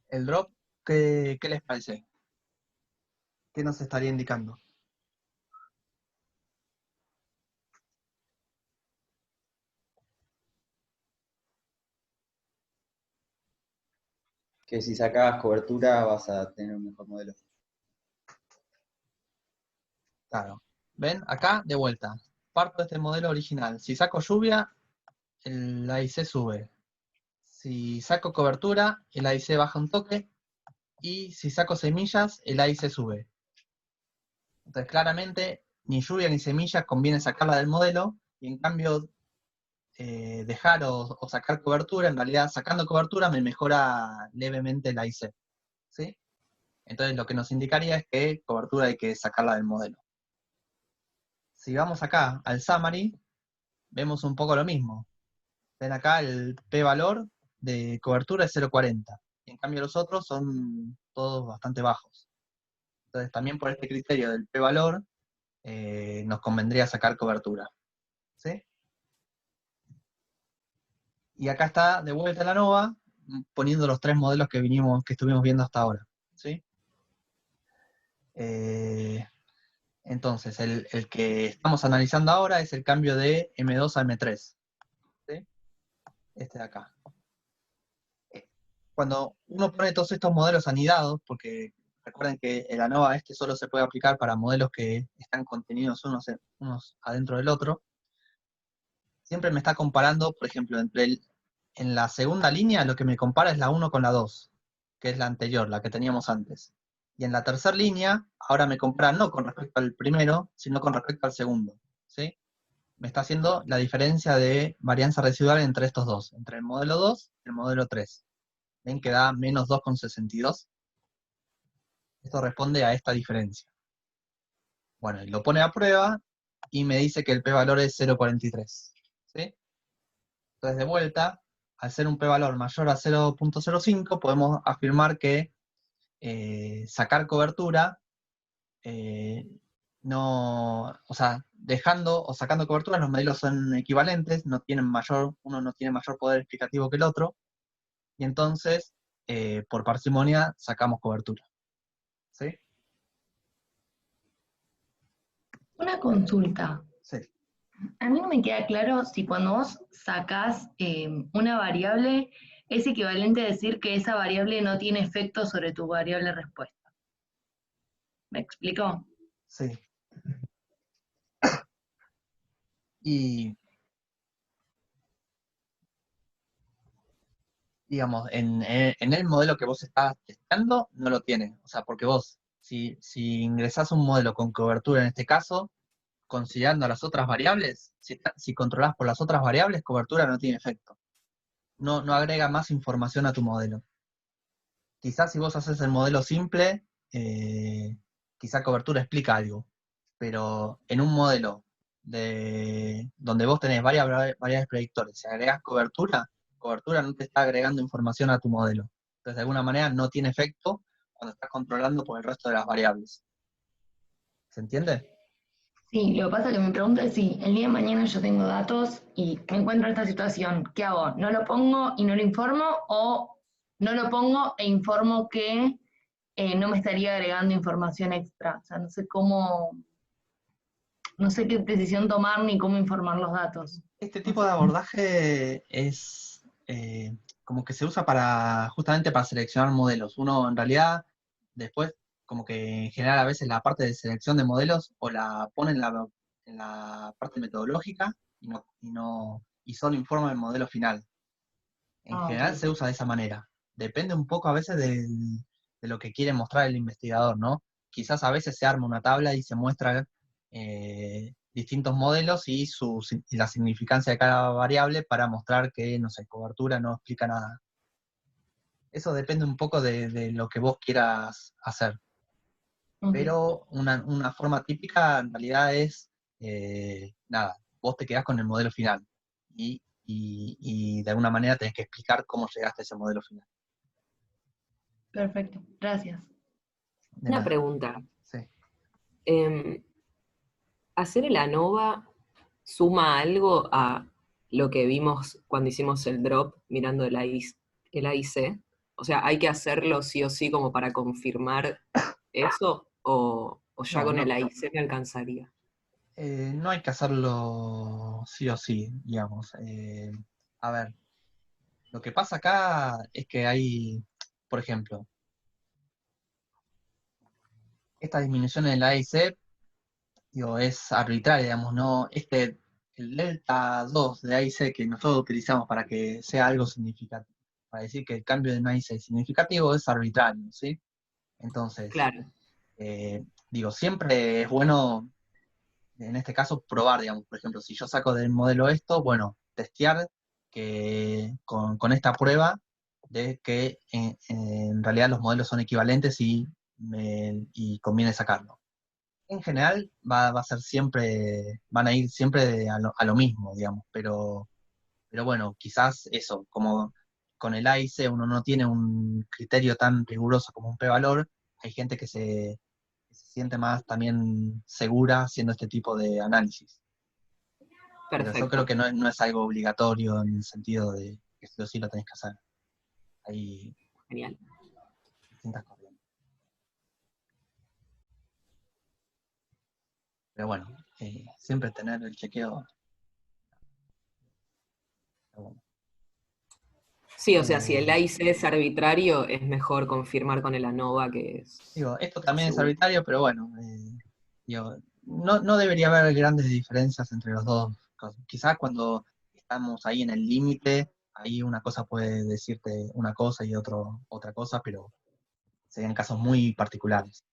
El drop, ¿qué les parece? ¿Qué nos estaría indicando? Que si sacas cobertura vas a tener un mejor modelo. Claro. ¿Ven? Acá, de vuelta. Parto de este modelo original. Si saco lluvia, el AIC sube. Si saco cobertura, el AIC baja un toque. Y si saco semillas, el AIC sube. Entonces, claramente, ni lluvia ni semillas conviene sacarla del modelo. Y en cambio, dejar o sacar cobertura, en realidad, sacando cobertura me mejora levemente el AIC. ¿Sí? Entonces, lo que nos indicaría es que cobertura hay que sacarla del modelo. Si vamos acá al summary, vemos un poco lo mismo. Ven acá el p-valor de cobertura es 0,40. En cambio los otros son todos bastante bajos. Entonces también por este criterio del p-valor nos convendría sacar cobertura. ¿Sí? Y acá está de vuelta la nova, poniendo los tres modelos que estuvimos viendo hasta ahora. ¿Sí? Entonces, el que estamos analizando ahora es el cambio de M2 a M3. ¿Sí? Este de acá. Cuando uno pone todos estos modelos anidados, porque recuerden que el ANOVA solo se puede aplicar para modelos que están contenidos unos adentro del otro, siempre me está comparando, por ejemplo, en la segunda línea lo que me compara es la 1 con la 2, que es la anterior, la que teníamos antes. Y en la tercera línea, ahora me compara no con respecto al primero, sino con respecto al segundo. ¿Sí? Me está haciendo la diferencia de varianza residual entre estos dos, entre el modelo 2 y el modelo 3. ¿Ven que da menos 2,62? Esto responde a esta diferencia. Bueno, y lo pone a prueba y me dice que el p-valor es 0,43. ¿Sí? Entonces, de vuelta, al ser un p-valor mayor a 0,05, podemos afirmar que sacar cobertura, o sea, dejando o sacando cobertura, los modelos son equivalentes, uno no tiene mayor poder explicativo que el otro, y entonces, por parsimonia, sacamos cobertura. ¿Sí? Una consulta. Sí. A mí no me queda claro si cuando vos sacás una variable, es equivalente a decir que esa variable no tiene efecto sobre tu variable respuesta. ¿Me explico? Sí. Y, digamos, en el modelo que vos estás testeando, no lo tiene. O sea, porque vos, si ingresás un modelo con cobertura en este caso, considerando las otras variables, si controlás por las otras variables, cobertura no tiene efecto. No agrega más información a tu modelo. Quizás si vos haces el modelo simple, quizá cobertura explica algo. Pero en un modelo donde vos tenés variables predictores, si agregás cobertura no te está agregando información a tu modelo. Entonces, de alguna manera, no tiene efecto cuando estás controlando por el resto de las variables. ¿Se entiende? Sí, lo que pasa es que me pregunto es si el día de mañana yo tengo datos y me encuentro en esta situación, ¿qué hago? ¿No lo pongo y no lo informo o no lo pongo e informo que no me estaría agregando información extra? O sea, no sé qué decisión tomar ni cómo informar los datos. Este tipo de abordaje es como que se usa justamente para seleccionar modelos. Uno en realidad después como que en general a veces la parte de selección de modelos o la pone en la parte metodológica y solo informa el modelo final. En general se usa de esa manera. Depende un poco a veces de lo que quiere mostrar el investigador, ¿no? Quizás a veces se arma una tabla y se muestra distintos modelos y la significancia de cada variable para mostrar que, no sé, cobertura no explica nada. Eso depende un poco de lo que vos quieras hacer. Pero una forma típica en realidad es, nada, vos te quedás con el modelo final y de alguna manera tenés que explicar cómo llegaste a ese modelo final. Perfecto, gracias. Una pregunta. Sí. ¿Hacer el ANOVA suma algo a lo que vimos cuando hicimos el drop mirando el AIC? O sea, ¿hay que hacerlo sí o sí como para confirmar eso? ¿O ya con el AIC me alcanzaría? No hay que hacerlo sí o sí, digamos. A ver, lo que pasa acá es que hay, por ejemplo, esta disminución en el AIC, digo, es arbitraria, digamos, no, el delta 2 de AIC que nosotros utilizamos para que sea algo significativo, para decir que el cambio de un AIC es significativo, es arbitrario, ¿sí? Entonces, claro. Digo, siempre es bueno, en este caso, probar, digamos, por ejemplo, si yo saco del modelo esto, bueno, testear que con esta prueba de que en realidad los modelos son equivalentes y conviene sacarlo. En general van a ir siempre a lo mismo, digamos, pero bueno, quizás eso, como con el AIC uno no tiene un criterio tan riguroso como un p-valor, hay gente que se siente más también segura haciendo este tipo de análisis. Pero yo creo que no es algo obligatorio en el sentido de que sí o sí lo tenés que hacer. Hay Genial. distintas corrientes. Pero bueno, siempre tener el chequeo. Sí, o sea, si el AIC es arbitrario, es mejor confirmar con el ANOVA que es... Digo, esto también es arbitrario, pero bueno, digo, no debería haber grandes diferencias entre los dos casos. Quizás cuando estamos ahí en el límite, ahí una cosa puede decirte una cosa y otra cosa, pero serían casos muy particulares.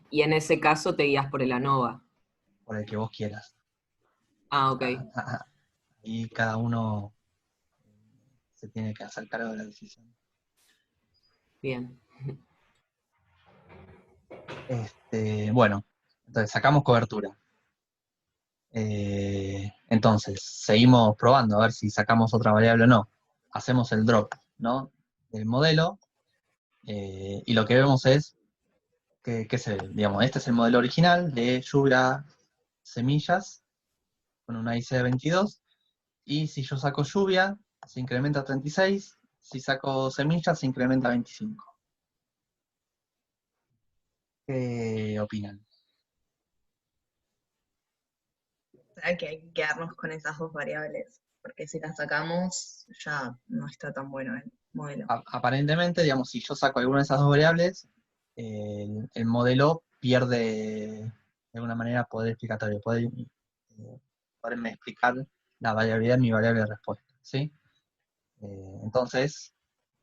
Y en ese caso te guías por el ANOVA. Por el que vos quieras. Ah, ok. Y cada uno se tiene que hacer cargo de la decisión. Bien. Bueno, entonces sacamos cobertura. Entonces, seguimos probando a ver si sacamos otra variable o no. Hacemos el drop, ¿no? Del modelo Y lo que vemos es digamos, este es el modelo original de lluvia semillas con una IC de 22, y si yo saco lluvia, se incrementa a 36, si saco semillas, se incrementa a 25. ¿Qué opinan? O sea que hay que quedarnos con esas dos variables, porque si las sacamos ya no está tan bueno el modelo. Aparentemente, digamos, si yo saco alguna de esas dos variables, el modelo pierde de alguna manera poder explicatorio, poderme explicar la variabilidad de mi variable de respuesta, ¿sí? Entonces,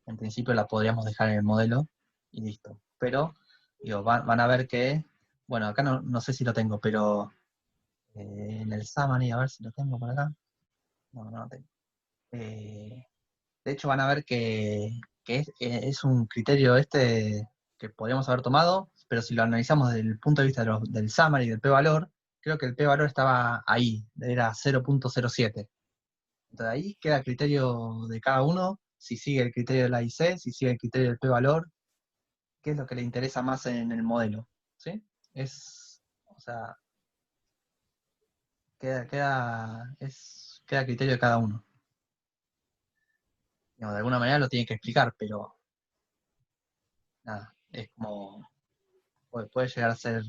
en principio la podríamos dejar en el modelo y listo. Pero, digo, van a ver que, bueno, acá no sé si lo tengo, pero en el summary, a ver si lo tengo por acá. No lo tengo. De hecho, van a ver que es un criterio que podríamos haber tomado, pero si lo analizamos desde el punto de vista del summary y del p-valor, creo que el p-valor estaba ahí, era 0.07. Entonces ahí queda a criterio de cada uno, si sigue el criterio de la IC, si sigue el criterio del p-valor, qué es lo que le interesa más en el modelo, ¿sí? O sea, queda a criterio de cada uno. Digamos, de alguna manera lo tiene que explicar, pero nada, es como, puede llegar a ser,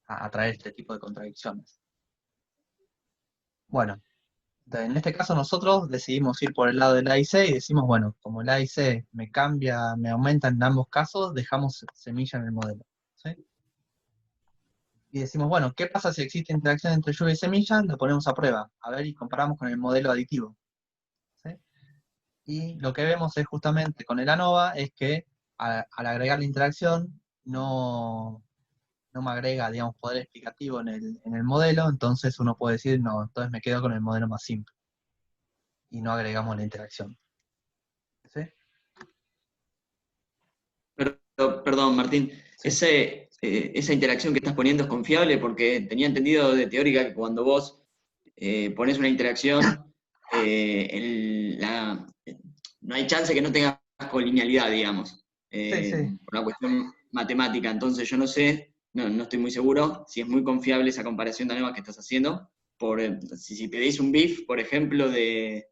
a traer este tipo de contradicciones. Bueno, en este caso nosotros decidimos ir por el lado del AIC y decimos, bueno, como el AIC me cambia, me aumenta en ambos casos, dejamos semilla en el modelo, ¿sí? Y decimos, bueno, ¿qué pasa si existe interacción entre lluvia y semilla? Lo ponemos a prueba, a ver, y comparamos con el modelo aditivo, ¿sí? Y lo que vemos es justamente con el ANOVA, es que al agregar la interacción, no me agrega, digamos, poder explicativo en el modelo, entonces uno puede decir, no, entonces me quedo con el modelo más simple. Y no agregamos la interacción. ¿Sí? Perdón, Martín, esa interacción que estás poniendo es confiable porque tenía entendido de teórica que cuando vos pones una interacción, no hay chance que no tengas colinealidad, digamos, por una cuestión matemática. Entonces yo no sé, no estoy muy seguro si es muy confiable esa comparación de ANOVA que estás haciendo. Si pedís un BIF, por ejemplo, de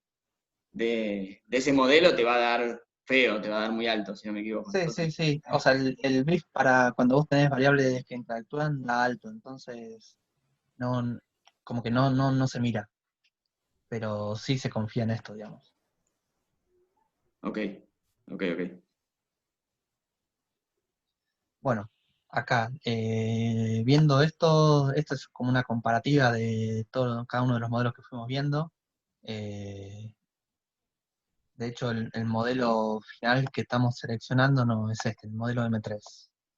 ese modelo, te va a dar feo, te va a dar muy alto, si no me equivoco. Sí. O sea, el BIF para cuando vos tenés variables que interactúan da alto, entonces como que no se mira. Pero sí se confía en esto, digamos. Ok. Bueno, acá, viendo esto es como una comparativa de cada uno de los modelos que fuimos viendo. De hecho, el modelo final que estamos seleccionando no es este, el modelo M3,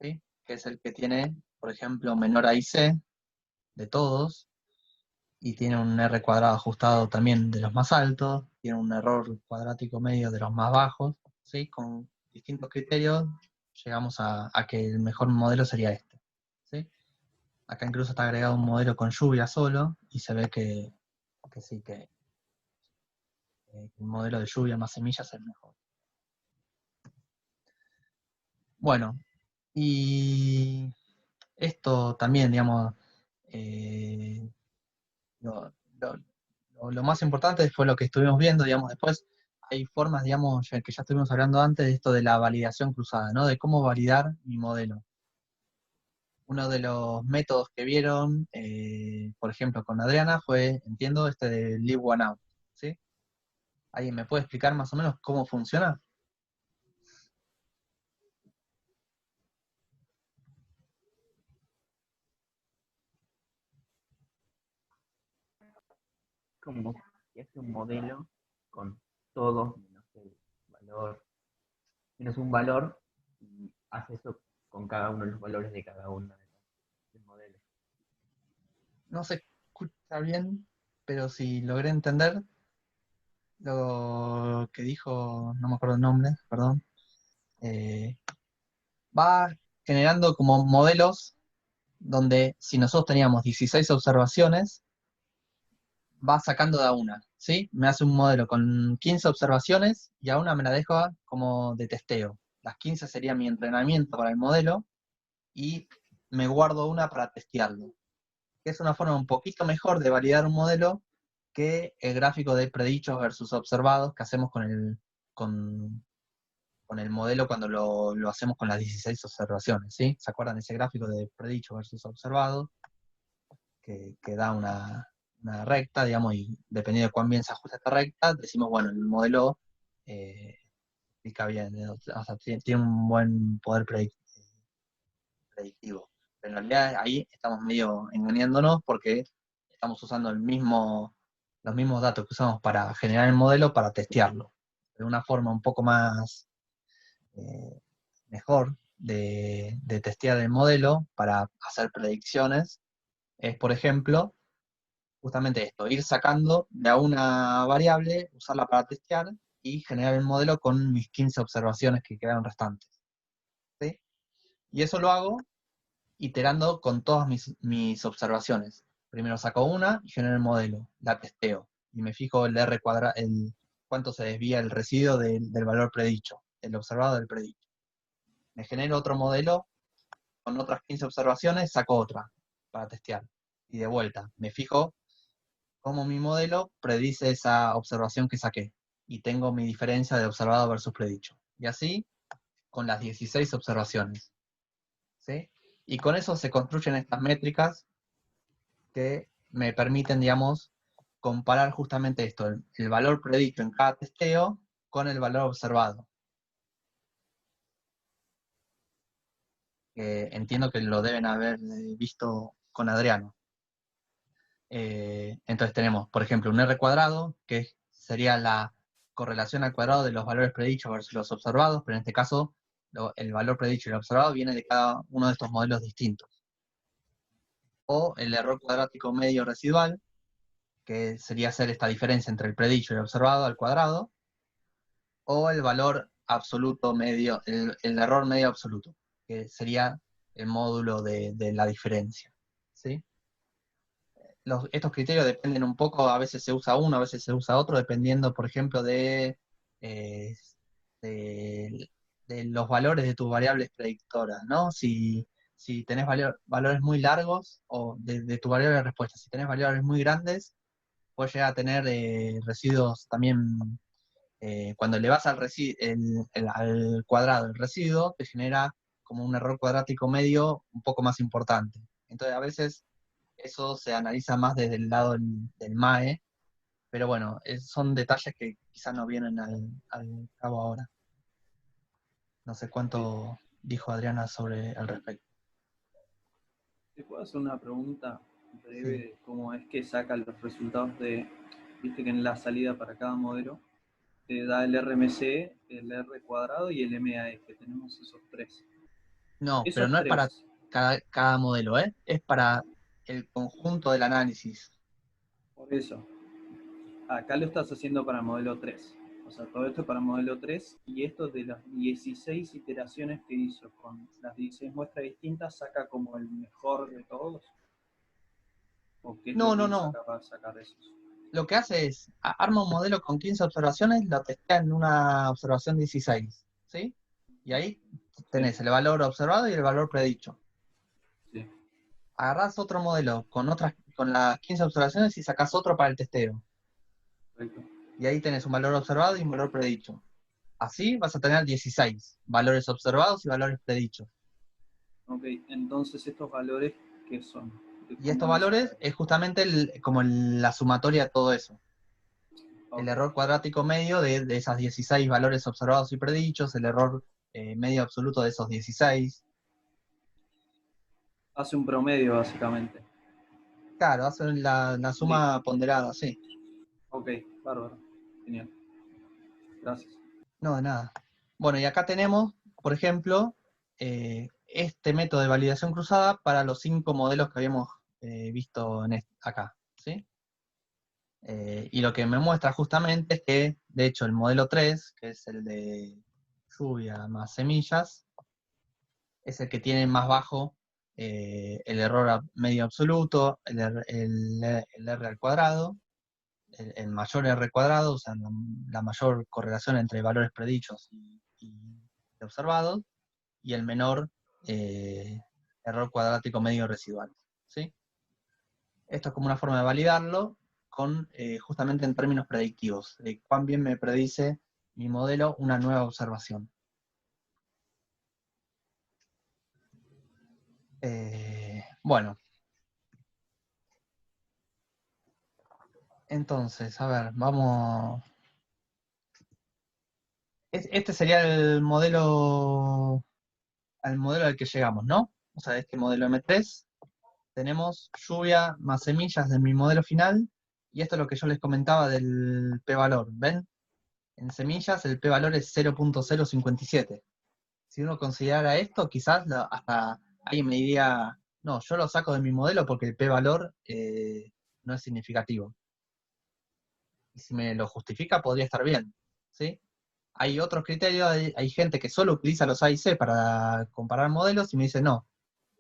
¿sí? Que es el que tiene, por ejemplo, menor a IC de todos, y tiene un R cuadrado ajustado también de los más altos, tiene un error cuadrático medio de los más bajos, ¿sí? Con distintos criterios llegamos a que el mejor modelo sería este, ¿sí? Acá incluso está agregado un modelo con lluvia solo, y se ve que sí, que el modelo de lluvia más semillas es el mejor. Bueno, y esto también, digamos, lo más importante fue lo que estuvimos viendo, digamos, después hay formas, digamos, que ya estuvimos hablando antes, de esto de la validación cruzada, ¿no? De cómo validar mi modelo. Uno de los métodos que vieron, por ejemplo, con Adriana, fue, entiendo, este de leave one out, ¿sí? ¿Alguien me puede explicar más o menos cómo funciona? Como que hace un modelo con todo menos el valor, menos un valor, y hace eso con cada uno de los valores de cada uno del modelo. No se escucha bien, pero si logré entender lo que dijo, no me acuerdo el nombre, perdón, va generando como modelos donde si nosotros teníamos 16 observaciones, va sacando de a una, ¿sí? Me hace un modelo con 15 observaciones y a una me la deja como de testeo. Las 15 sería mi entrenamiento para el modelo y me guardo una para testearlo. Que es una forma un poquito mejor de validar un modelo que el gráfico de predichos versus observados que hacemos con el modelo cuando lo hacemos con las 16 observaciones, ¿sí? ¿Se acuerdan de ese gráfico de predichos versus observados? Que da una recta, digamos, y dependiendo de cuán bien se ajusta esta recta, decimos, bueno, el modelo explica bien, o sea, tiene un buen poder predictivo. Pero en realidad ahí estamos medio engañándonos porque estamos usando los mismos datos que usamos para generar el modelo para testearlo. De una forma un poco más mejor de testear el modelo para hacer predicciones es, por ejemplo, justamente esto, ir sacando de a una variable, usarla para testear y generar el modelo con mis 15 observaciones que quedaron restantes. ¿Sí? Y eso lo hago iterando con todas mis observaciones. Primero saco una y genero el modelo, la testeo, y me fijo el R cuadrado, cuánto se desvía el residuo del valor predicho, el observado del predicho. Me genero otro modelo con otras 15 observaciones, saco otra para testear. Y de vuelta, me fijo cómo mi modelo predice esa observación que saqué. Y tengo mi diferencia de observado versus predicho. Y así con las 16 observaciones. ¿Sí? Y con eso se construyen estas métricas que me permiten, digamos, comparar justamente esto, el valor predicho en cada testeo con el valor observado. Entiendo que lo deben haber visto con Adriano. Entonces tenemos, por ejemplo, un R cuadrado, que sería la correlación al cuadrado de los valores predichos versus los observados, pero en este caso el valor predicho y el observado viene de cada uno de estos modelos distintos. O el error cuadrático medio residual, que sería hacer esta diferencia entre el predicho y el observado al cuadrado, o el valor absoluto medio, el error medio absoluto, que sería el módulo de la diferencia. ¿Sí? Estos criterios dependen un poco, a veces se usa uno, a veces se usa otro, dependiendo, por ejemplo, de los valores de tus variables predictoras, ¿no? Si tenés valores muy largos, o de tu variable de respuesta, si tenés valores muy grandes, puedes llegar a tener residuos también, cuando le vas al cuadrado el residuo, te genera como un error cuadrático medio un poco más importante. Entonces a veces eso se analiza más desde el lado del MAE, pero bueno, son detalles que quizás no vienen al cabo ahora. No sé cuánto dijo Adriana sobre al respecto. ¿Te puedo hacer una pregunta breve de cómo es que sacan los resultados viste que en la salida para cada modelo te da el RMC, el R cuadrado y el MAE, que tenemos esos tres? No, pero Esos no es para tres. cada modelo, ¿eh? Es para el conjunto del análisis. Por eso. Acá lo estás haciendo para modelo 3. O sea, todo esto para modelo 3 y esto de las 16 iteraciones que hizo con las 16 muestras distintas saca como el mejor de todos. ¿O qué es lo que hizo acá para sacar esos? Lo que hace es, arma un modelo con 15 observaciones, lo testea en una observación 16, ¿sí? Y ahí tenés el valor observado y el valor predicho. Sí. Agarrás otro modelo con las 15 observaciones y sacás otro para el testeo. Perfecto. Y ahí tenés un valor observado y un valor predicho. Así vas a tener 16 valores observados y valores predichos. Ok, entonces estos valores, ¿qué son? Y estos valores es justamente como la sumatoria de todo eso. Okay. El error cuadrático medio de esas 16 valores observados y predichos, el error medio absoluto de esos 16. Hace un promedio, básicamente. Claro, hace la suma ponderada, sí. Ok, bárbaro. Genial. Gracias. No, de nada. Bueno, y acá tenemos, por ejemplo, este método de validación cruzada para los 5 modelos que habíamos visto acá, ¿sí? Y lo que me muestra justamente es que, de hecho, el modelo 3, que es el de lluvia más semillas, es el que tiene más bajo el error medio absoluto, el R al cuadrado, el mayor R cuadrado, o sea, la mayor correlación entre valores predichos y observados, y el menor error cuadrático medio residual, ¿sí? Esto es como una forma de validarlo justamente en términos predictivos, de cuán bien me predice mi modelo una nueva observación. Bueno. Entonces, a ver, vamos... Este sería el modelo al que llegamos, ¿no? O sea, este modelo M3, tenemos lluvia más semillas de mi modelo final, y esto es lo que yo les comentaba del p-valor, ¿ven? En semillas el p-valor es 0.057. Si uno considerara esto, quizás hasta alguien me diría, no, yo lo saco de mi modelo porque el p-valor no es significativo. Y si me lo justifica, podría estar bien, ¿sí? Hay otros criterios, hay gente que solo utiliza los A y C para comparar modelos y me dice, no,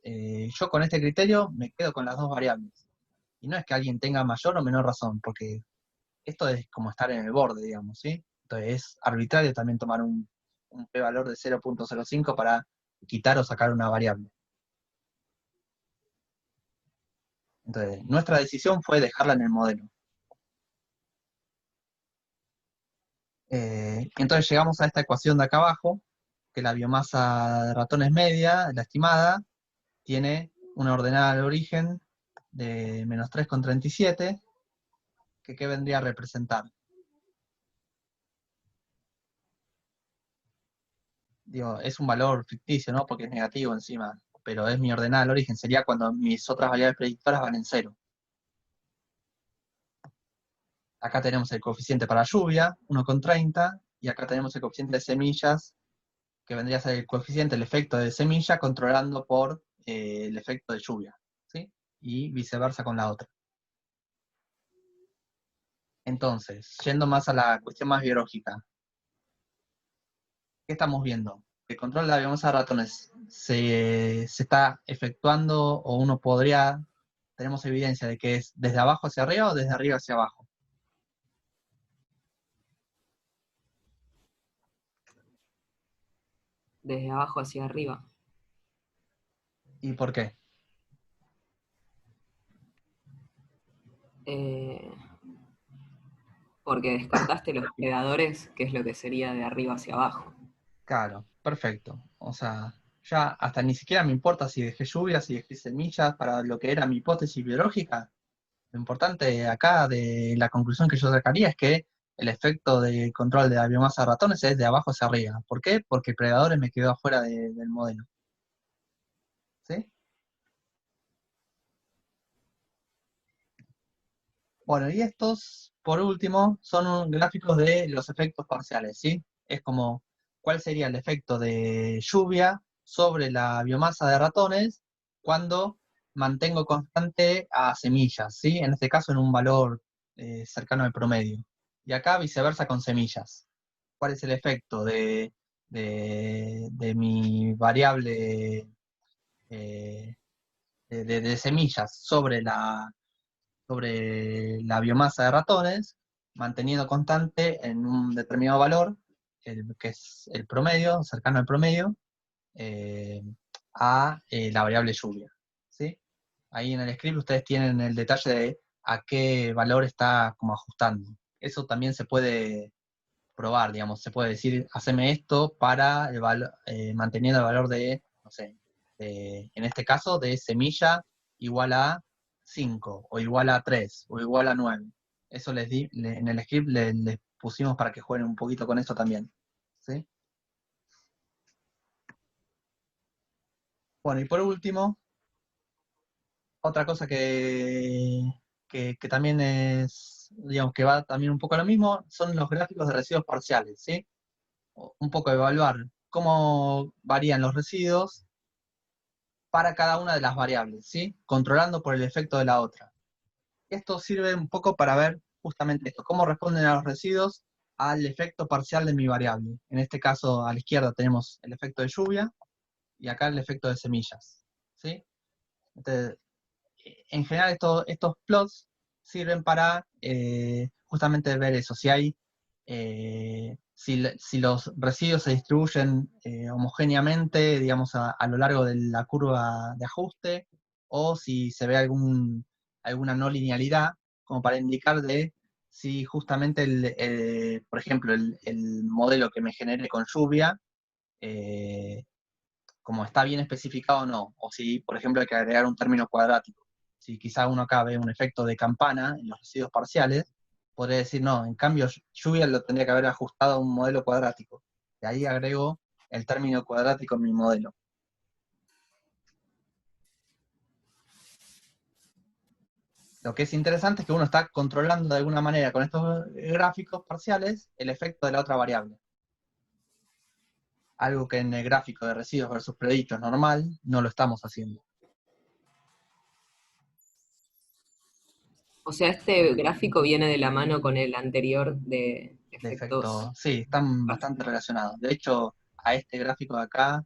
yo con este criterio me quedo con las dos variables. Y no es que alguien tenga mayor o menor razón, porque esto es como estar en el borde, digamos, ¿sí? Entonces es arbitrario también tomar un p-valor de 0.05 para quitar o sacar una variable. Entonces, nuestra decisión fue dejarla en el modelo. Entonces llegamos a esta ecuación de acá abajo, que la biomasa de ratones media, la estimada, tiene una ordenada al origen de menos 3,37, que ¿qué vendría a representar? Digo, es un valor ficticio, ¿no? Porque es negativo encima, pero es mi ordenada al origen, sería cuando mis otras variables predictoras van en 0. Acá tenemos el coeficiente para lluvia, 1,30, y acá tenemos el coeficiente de semillas, que vendría a ser el coeficiente, el efecto de semilla, controlando por el efecto de lluvia, ¿sí? Y viceversa con la otra. Entonces, yendo más a la cuestión más biológica, ¿qué estamos viendo? El control de la biomasa de ratones se está efectuando, o tenemos evidencia de que es desde abajo hacia arriba o desde arriba hacia abajo. Desde abajo hacia arriba. ¿Y por qué? Porque descartaste los predadores, que es lo que sería de arriba hacia abajo. Claro, perfecto. O sea, ya hasta ni siquiera me importa si dejé lluvias, si dejé semillas para lo que era mi hipótesis biológica. Lo importante acá de la conclusión que yo sacaría es que el efecto de control de la biomasa de ratones es de abajo hacia arriba. ¿Por qué? Porque predadores me quedó afuera del modelo. ¿Sí? Bueno, y estos, por último, son gráficos de los efectos parciales, ¿sí? Es como, ¿cuál sería el efecto de lluvia sobre la biomasa de ratones cuando mantengo constante a semillas, ¿sí? En este caso en un valor cercano al promedio. Y acá viceversa con semillas. ¿Cuál es el efecto de mi variable de semillas sobre la biomasa de ratones, manteniendo constante en un determinado valor, que es el promedio, cercano al promedio, a la variable lluvia, ¿sí? Ahí en el script ustedes tienen el detalle de a qué valor está como ajustando. Eso también se puede probar, digamos, se puede decir, haceme esto para manteniendo el valor de, no sé, en este caso, de semilla igual a 5, o igual a 3, o igual a 9. Eso en el script les pusimos para que jueguen un poquito con eso también, ¿sí? Bueno, y por último, otra cosa que también es, digamos, que va también un poco a lo mismo, son los gráficos de residuos parciales, ¿sí? Un poco evaluar cómo varían los residuos para cada una de las variables, ¿sí? Controlando por el efecto de la otra. Esto sirve un poco para ver justamente esto, cómo responden a los residuos al efecto parcial de mi variable. En este caso, a la izquierda tenemos el efecto de lluvia, y acá el efecto de semillas, ¿sí? Entonces, en general estos plots sirven para justamente ver eso, si hay, si los residuos se distribuyen homogéneamente, digamos, a lo largo de la curva de ajuste, o si se ve alguna no linealidad, como para indicar de si justamente, por ejemplo, el modelo que me genere con lluvia, como está bien especificado o no, o si, por ejemplo, hay que agregar un término cuadrático. Si quizá uno acá ve un efecto de campana en los residuos parciales, podría decir, no, en cambio, lluvia lo tendría que haber ajustado a un modelo cuadrático. De ahí agrego el término cuadrático en mi modelo. Lo que es interesante es que uno está controlando de alguna manera con estos gráficos parciales el efecto de la otra variable. Algo que en el gráfico de residuos versus predichos normal no lo estamos haciendo. O sea, este gráfico viene de la mano con el anterior de efectos. Sí, están bastante relacionados. De hecho, a este gráfico de acá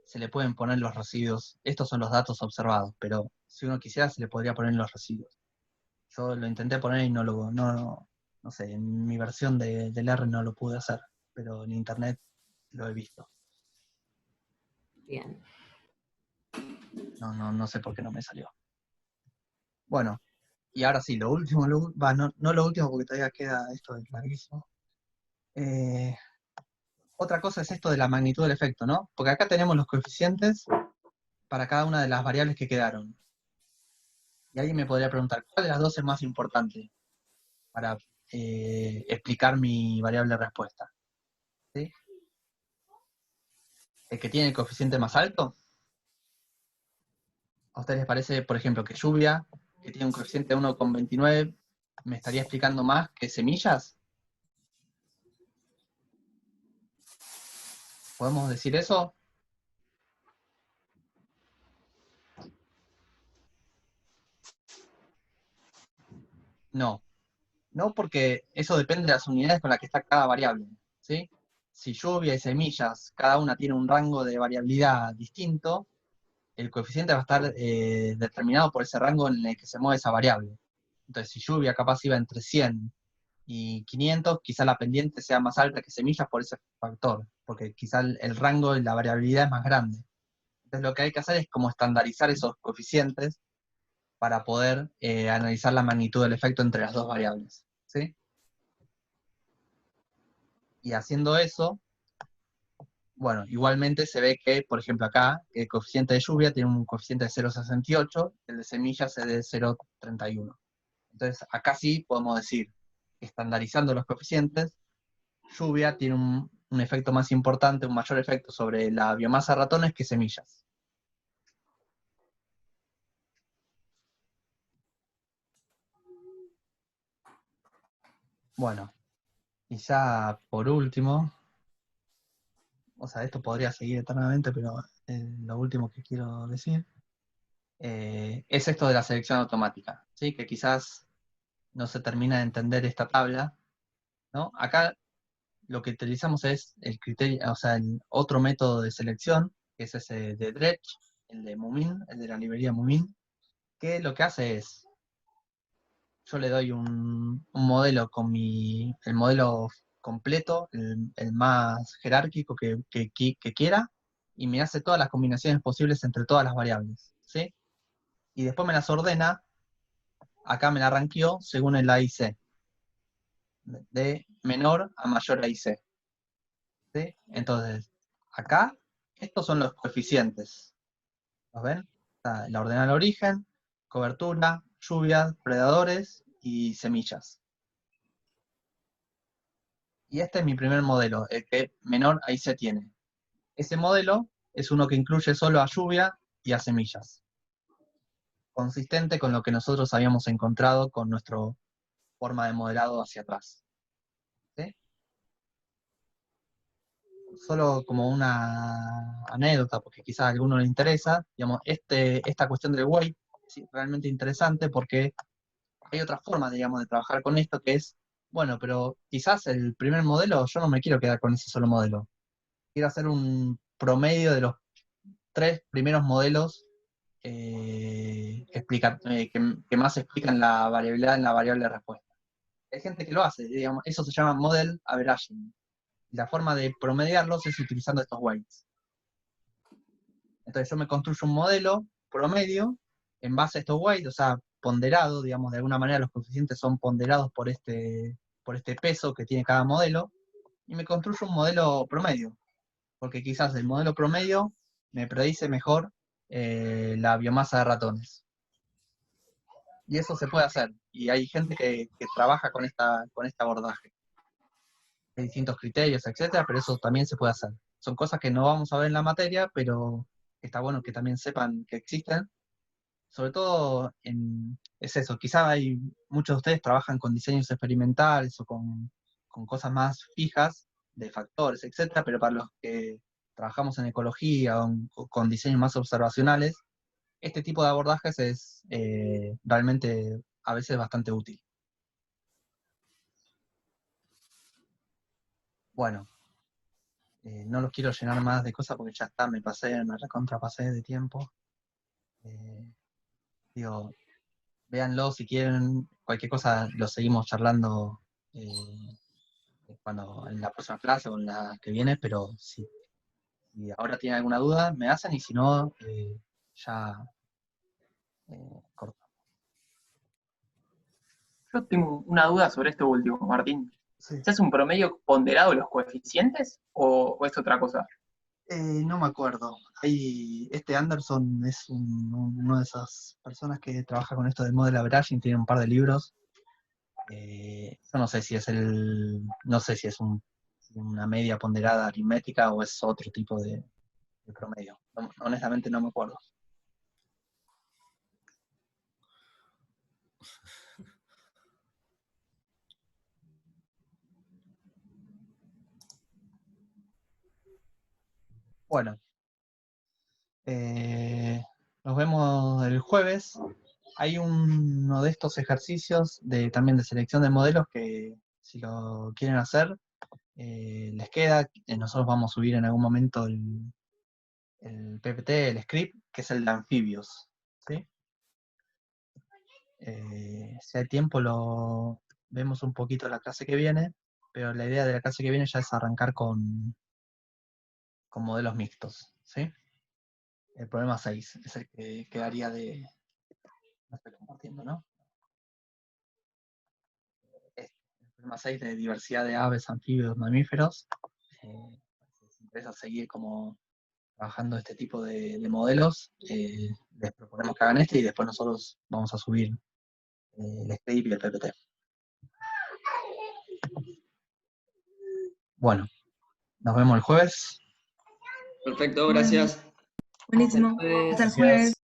se le pueden poner los residuos. Estos son los datos observados, pero si uno quisiera se le podría poner los residuos. Yo lo intenté poner y no sé, en mi versión del R no lo pude hacer, pero en internet lo he visto. Bien. No sé por qué no me salió. Bueno, y ahora sí, lo último, no lo último porque todavía queda esto de larguísimo. Otra cosa es esto de la magnitud del efecto, ¿no? Porque acá tenemos los coeficientes para cada una de las variables que quedaron. Y alguien me podría preguntar, ¿cuál de las dos es más importante para explicar mi variable respuesta? ¿Sí? ¿El que tiene el coeficiente más alto? ¿A ustedes les parece, por ejemplo, que lluvia, que tiene un coeficiente de 1,29, me estaría explicando más que semillas? ¿Podemos decir eso? No. No, porque eso depende de las unidades con las que está cada variable, ¿sí? Si lluvia y semillas, cada una tiene un rango de variabilidad distinto, el coeficiente va a estar determinado por ese rango en el que se mueve esa variable. Entonces, si lluvia capaz iba entre 100 y 500, quizá la pendiente sea más alta que semillas por ese factor, porque quizá el rango y la variabilidad es más grande. Entonces, lo que hay que hacer es como estandarizar esos coeficientes para poder analizar la magnitud del efecto entre las dos variables, ¿sí? Y haciendo eso, bueno, igualmente se ve que, por ejemplo, acá, el coeficiente de lluvia tiene un coeficiente de 0,68, el de semillas es de 0,31. Entonces, acá sí podemos decir, estandarizando los coeficientes, lluvia tiene un efecto más importante, un mayor efecto sobre la biomasa de ratones que semillas. Bueno, y ya por último, o sea, esto podría seguir eternamente, pero lo último que quiero decir es esto de la selección automática, ¿sí? Que quizás no se termina de entender esta tabla, ¿no? Acá lo que utilizamos es el criterio, o sea, el otro método de selección, que es ese de Dredge, el de Mumin, el de la librería Mumin, que lo que hace es, yo le doy un modelo con el modelo completo, el más jerárquico que quiera, y me hace todas las combinaciones posibles entre todas las variables, ¿sí? Y después me las ordena, acá me la ranqueó según el A y C, de menor a mayor A y C, ¿sí? Entonces, acá, estos son los coeficientes, ¿los ven? Está la ordenada al origen, cobertura, lluvias, predadores y semillas. Y este es mi primer modelo, el que menor A y C tiene. Ese modelo es uno que incluye solo a lluvia y a semillas, consistente con lo que nosotros habíamos encontrado con nuestra forma de modelado hacia atrás. ¿Sí? Solo como una anécdota, porque quizás a alguno le interesa, digamos, esta cuestión del weight es realmente interesante porque hay otra forma, digamos, de trabajar con esto que es, bueno, pero quizás el primer modelo, yo no me quiero quedar con ese solo modelo. Quiero hacer un promedio de los 3 primeros modelos que más explican la variabilidad en la variable de respuesta. Hay gente que lo hace, digamos, eso se llama model averaging. La forma de promediarlos es utilizando estos weights. Entonces yo me construyo un modelo promedio en base a estos weights, o sea, ponderado, digamos, de alguna manera los coeficientes son ponderados por este peso que tiene cada modelo, y me construyo un modelo promedio, porque quizás el modelo promedio me predice mejor la biomasa de ratones. Y eso se puede hacer, y hay gente que trabaja con este abordaje. Hay distintos criterios, etcétera, pero eso también se puede hacer. Son cosas que no vamos a ver en la materia, pero está bueno que también sepan que existen. Sobre todo, es eso, quizá muchos de ustedes trabajan con diseños experimentales o con cosas más fijas de factores, etcétera, pero para los que trabajamos en ecología o con diseños más observacionales, este tipo de abordajes es realmente a veces bastante útil. Bueno, no los quiero llenar más de cosas porque ya está, me recontrapasé de tiempo. Digo, véanlo si quieren, cualquier cosa lo seguimos charlando en la próxima clase o en la que viene, pero si ahora tienen alguna duda, me hacen, y si no, ya corto. Yo tengo una duda sobre esto último, Martín. Sí. ¿Se hace un promedio ponderado de los coeficientes o es otra cosa? No me acuerdo. Este Anderson es una de esas personas que trabaja con esto del model averaging, tiene un par de libros. Yo no sé si es una media ponderada aritmética o es otro tipo de promedio. Honestamente no me acuerdo. Bueno, nos vemos el jueves. Hay uno de estos ejercicios también de selección de modelos que si lo quieren hacer, les queda. Nosotros vamos a subir en algún momento el PPT, el script, que es el de anfibios. ¿Sí? Si hay tiempo lo vemos un poquito la clase que viene, pero la idea de la clase que viene ya es arrancar con modelos mixtos. ¿Sí? El problema 6 es el que quedaría de... No estoy compartiendo, ¿no? El problema 6 de diversidad de aves, anfibios, mamíferos. Si les interesa seguir como trabajando este tipo de modelos, les proponemos que hagan este y después nosotros vamos a subir el script y el PPT. Bueno, nos vemos el jueves. Perfecto, gracias. Buenísimo. Hasta el jueves.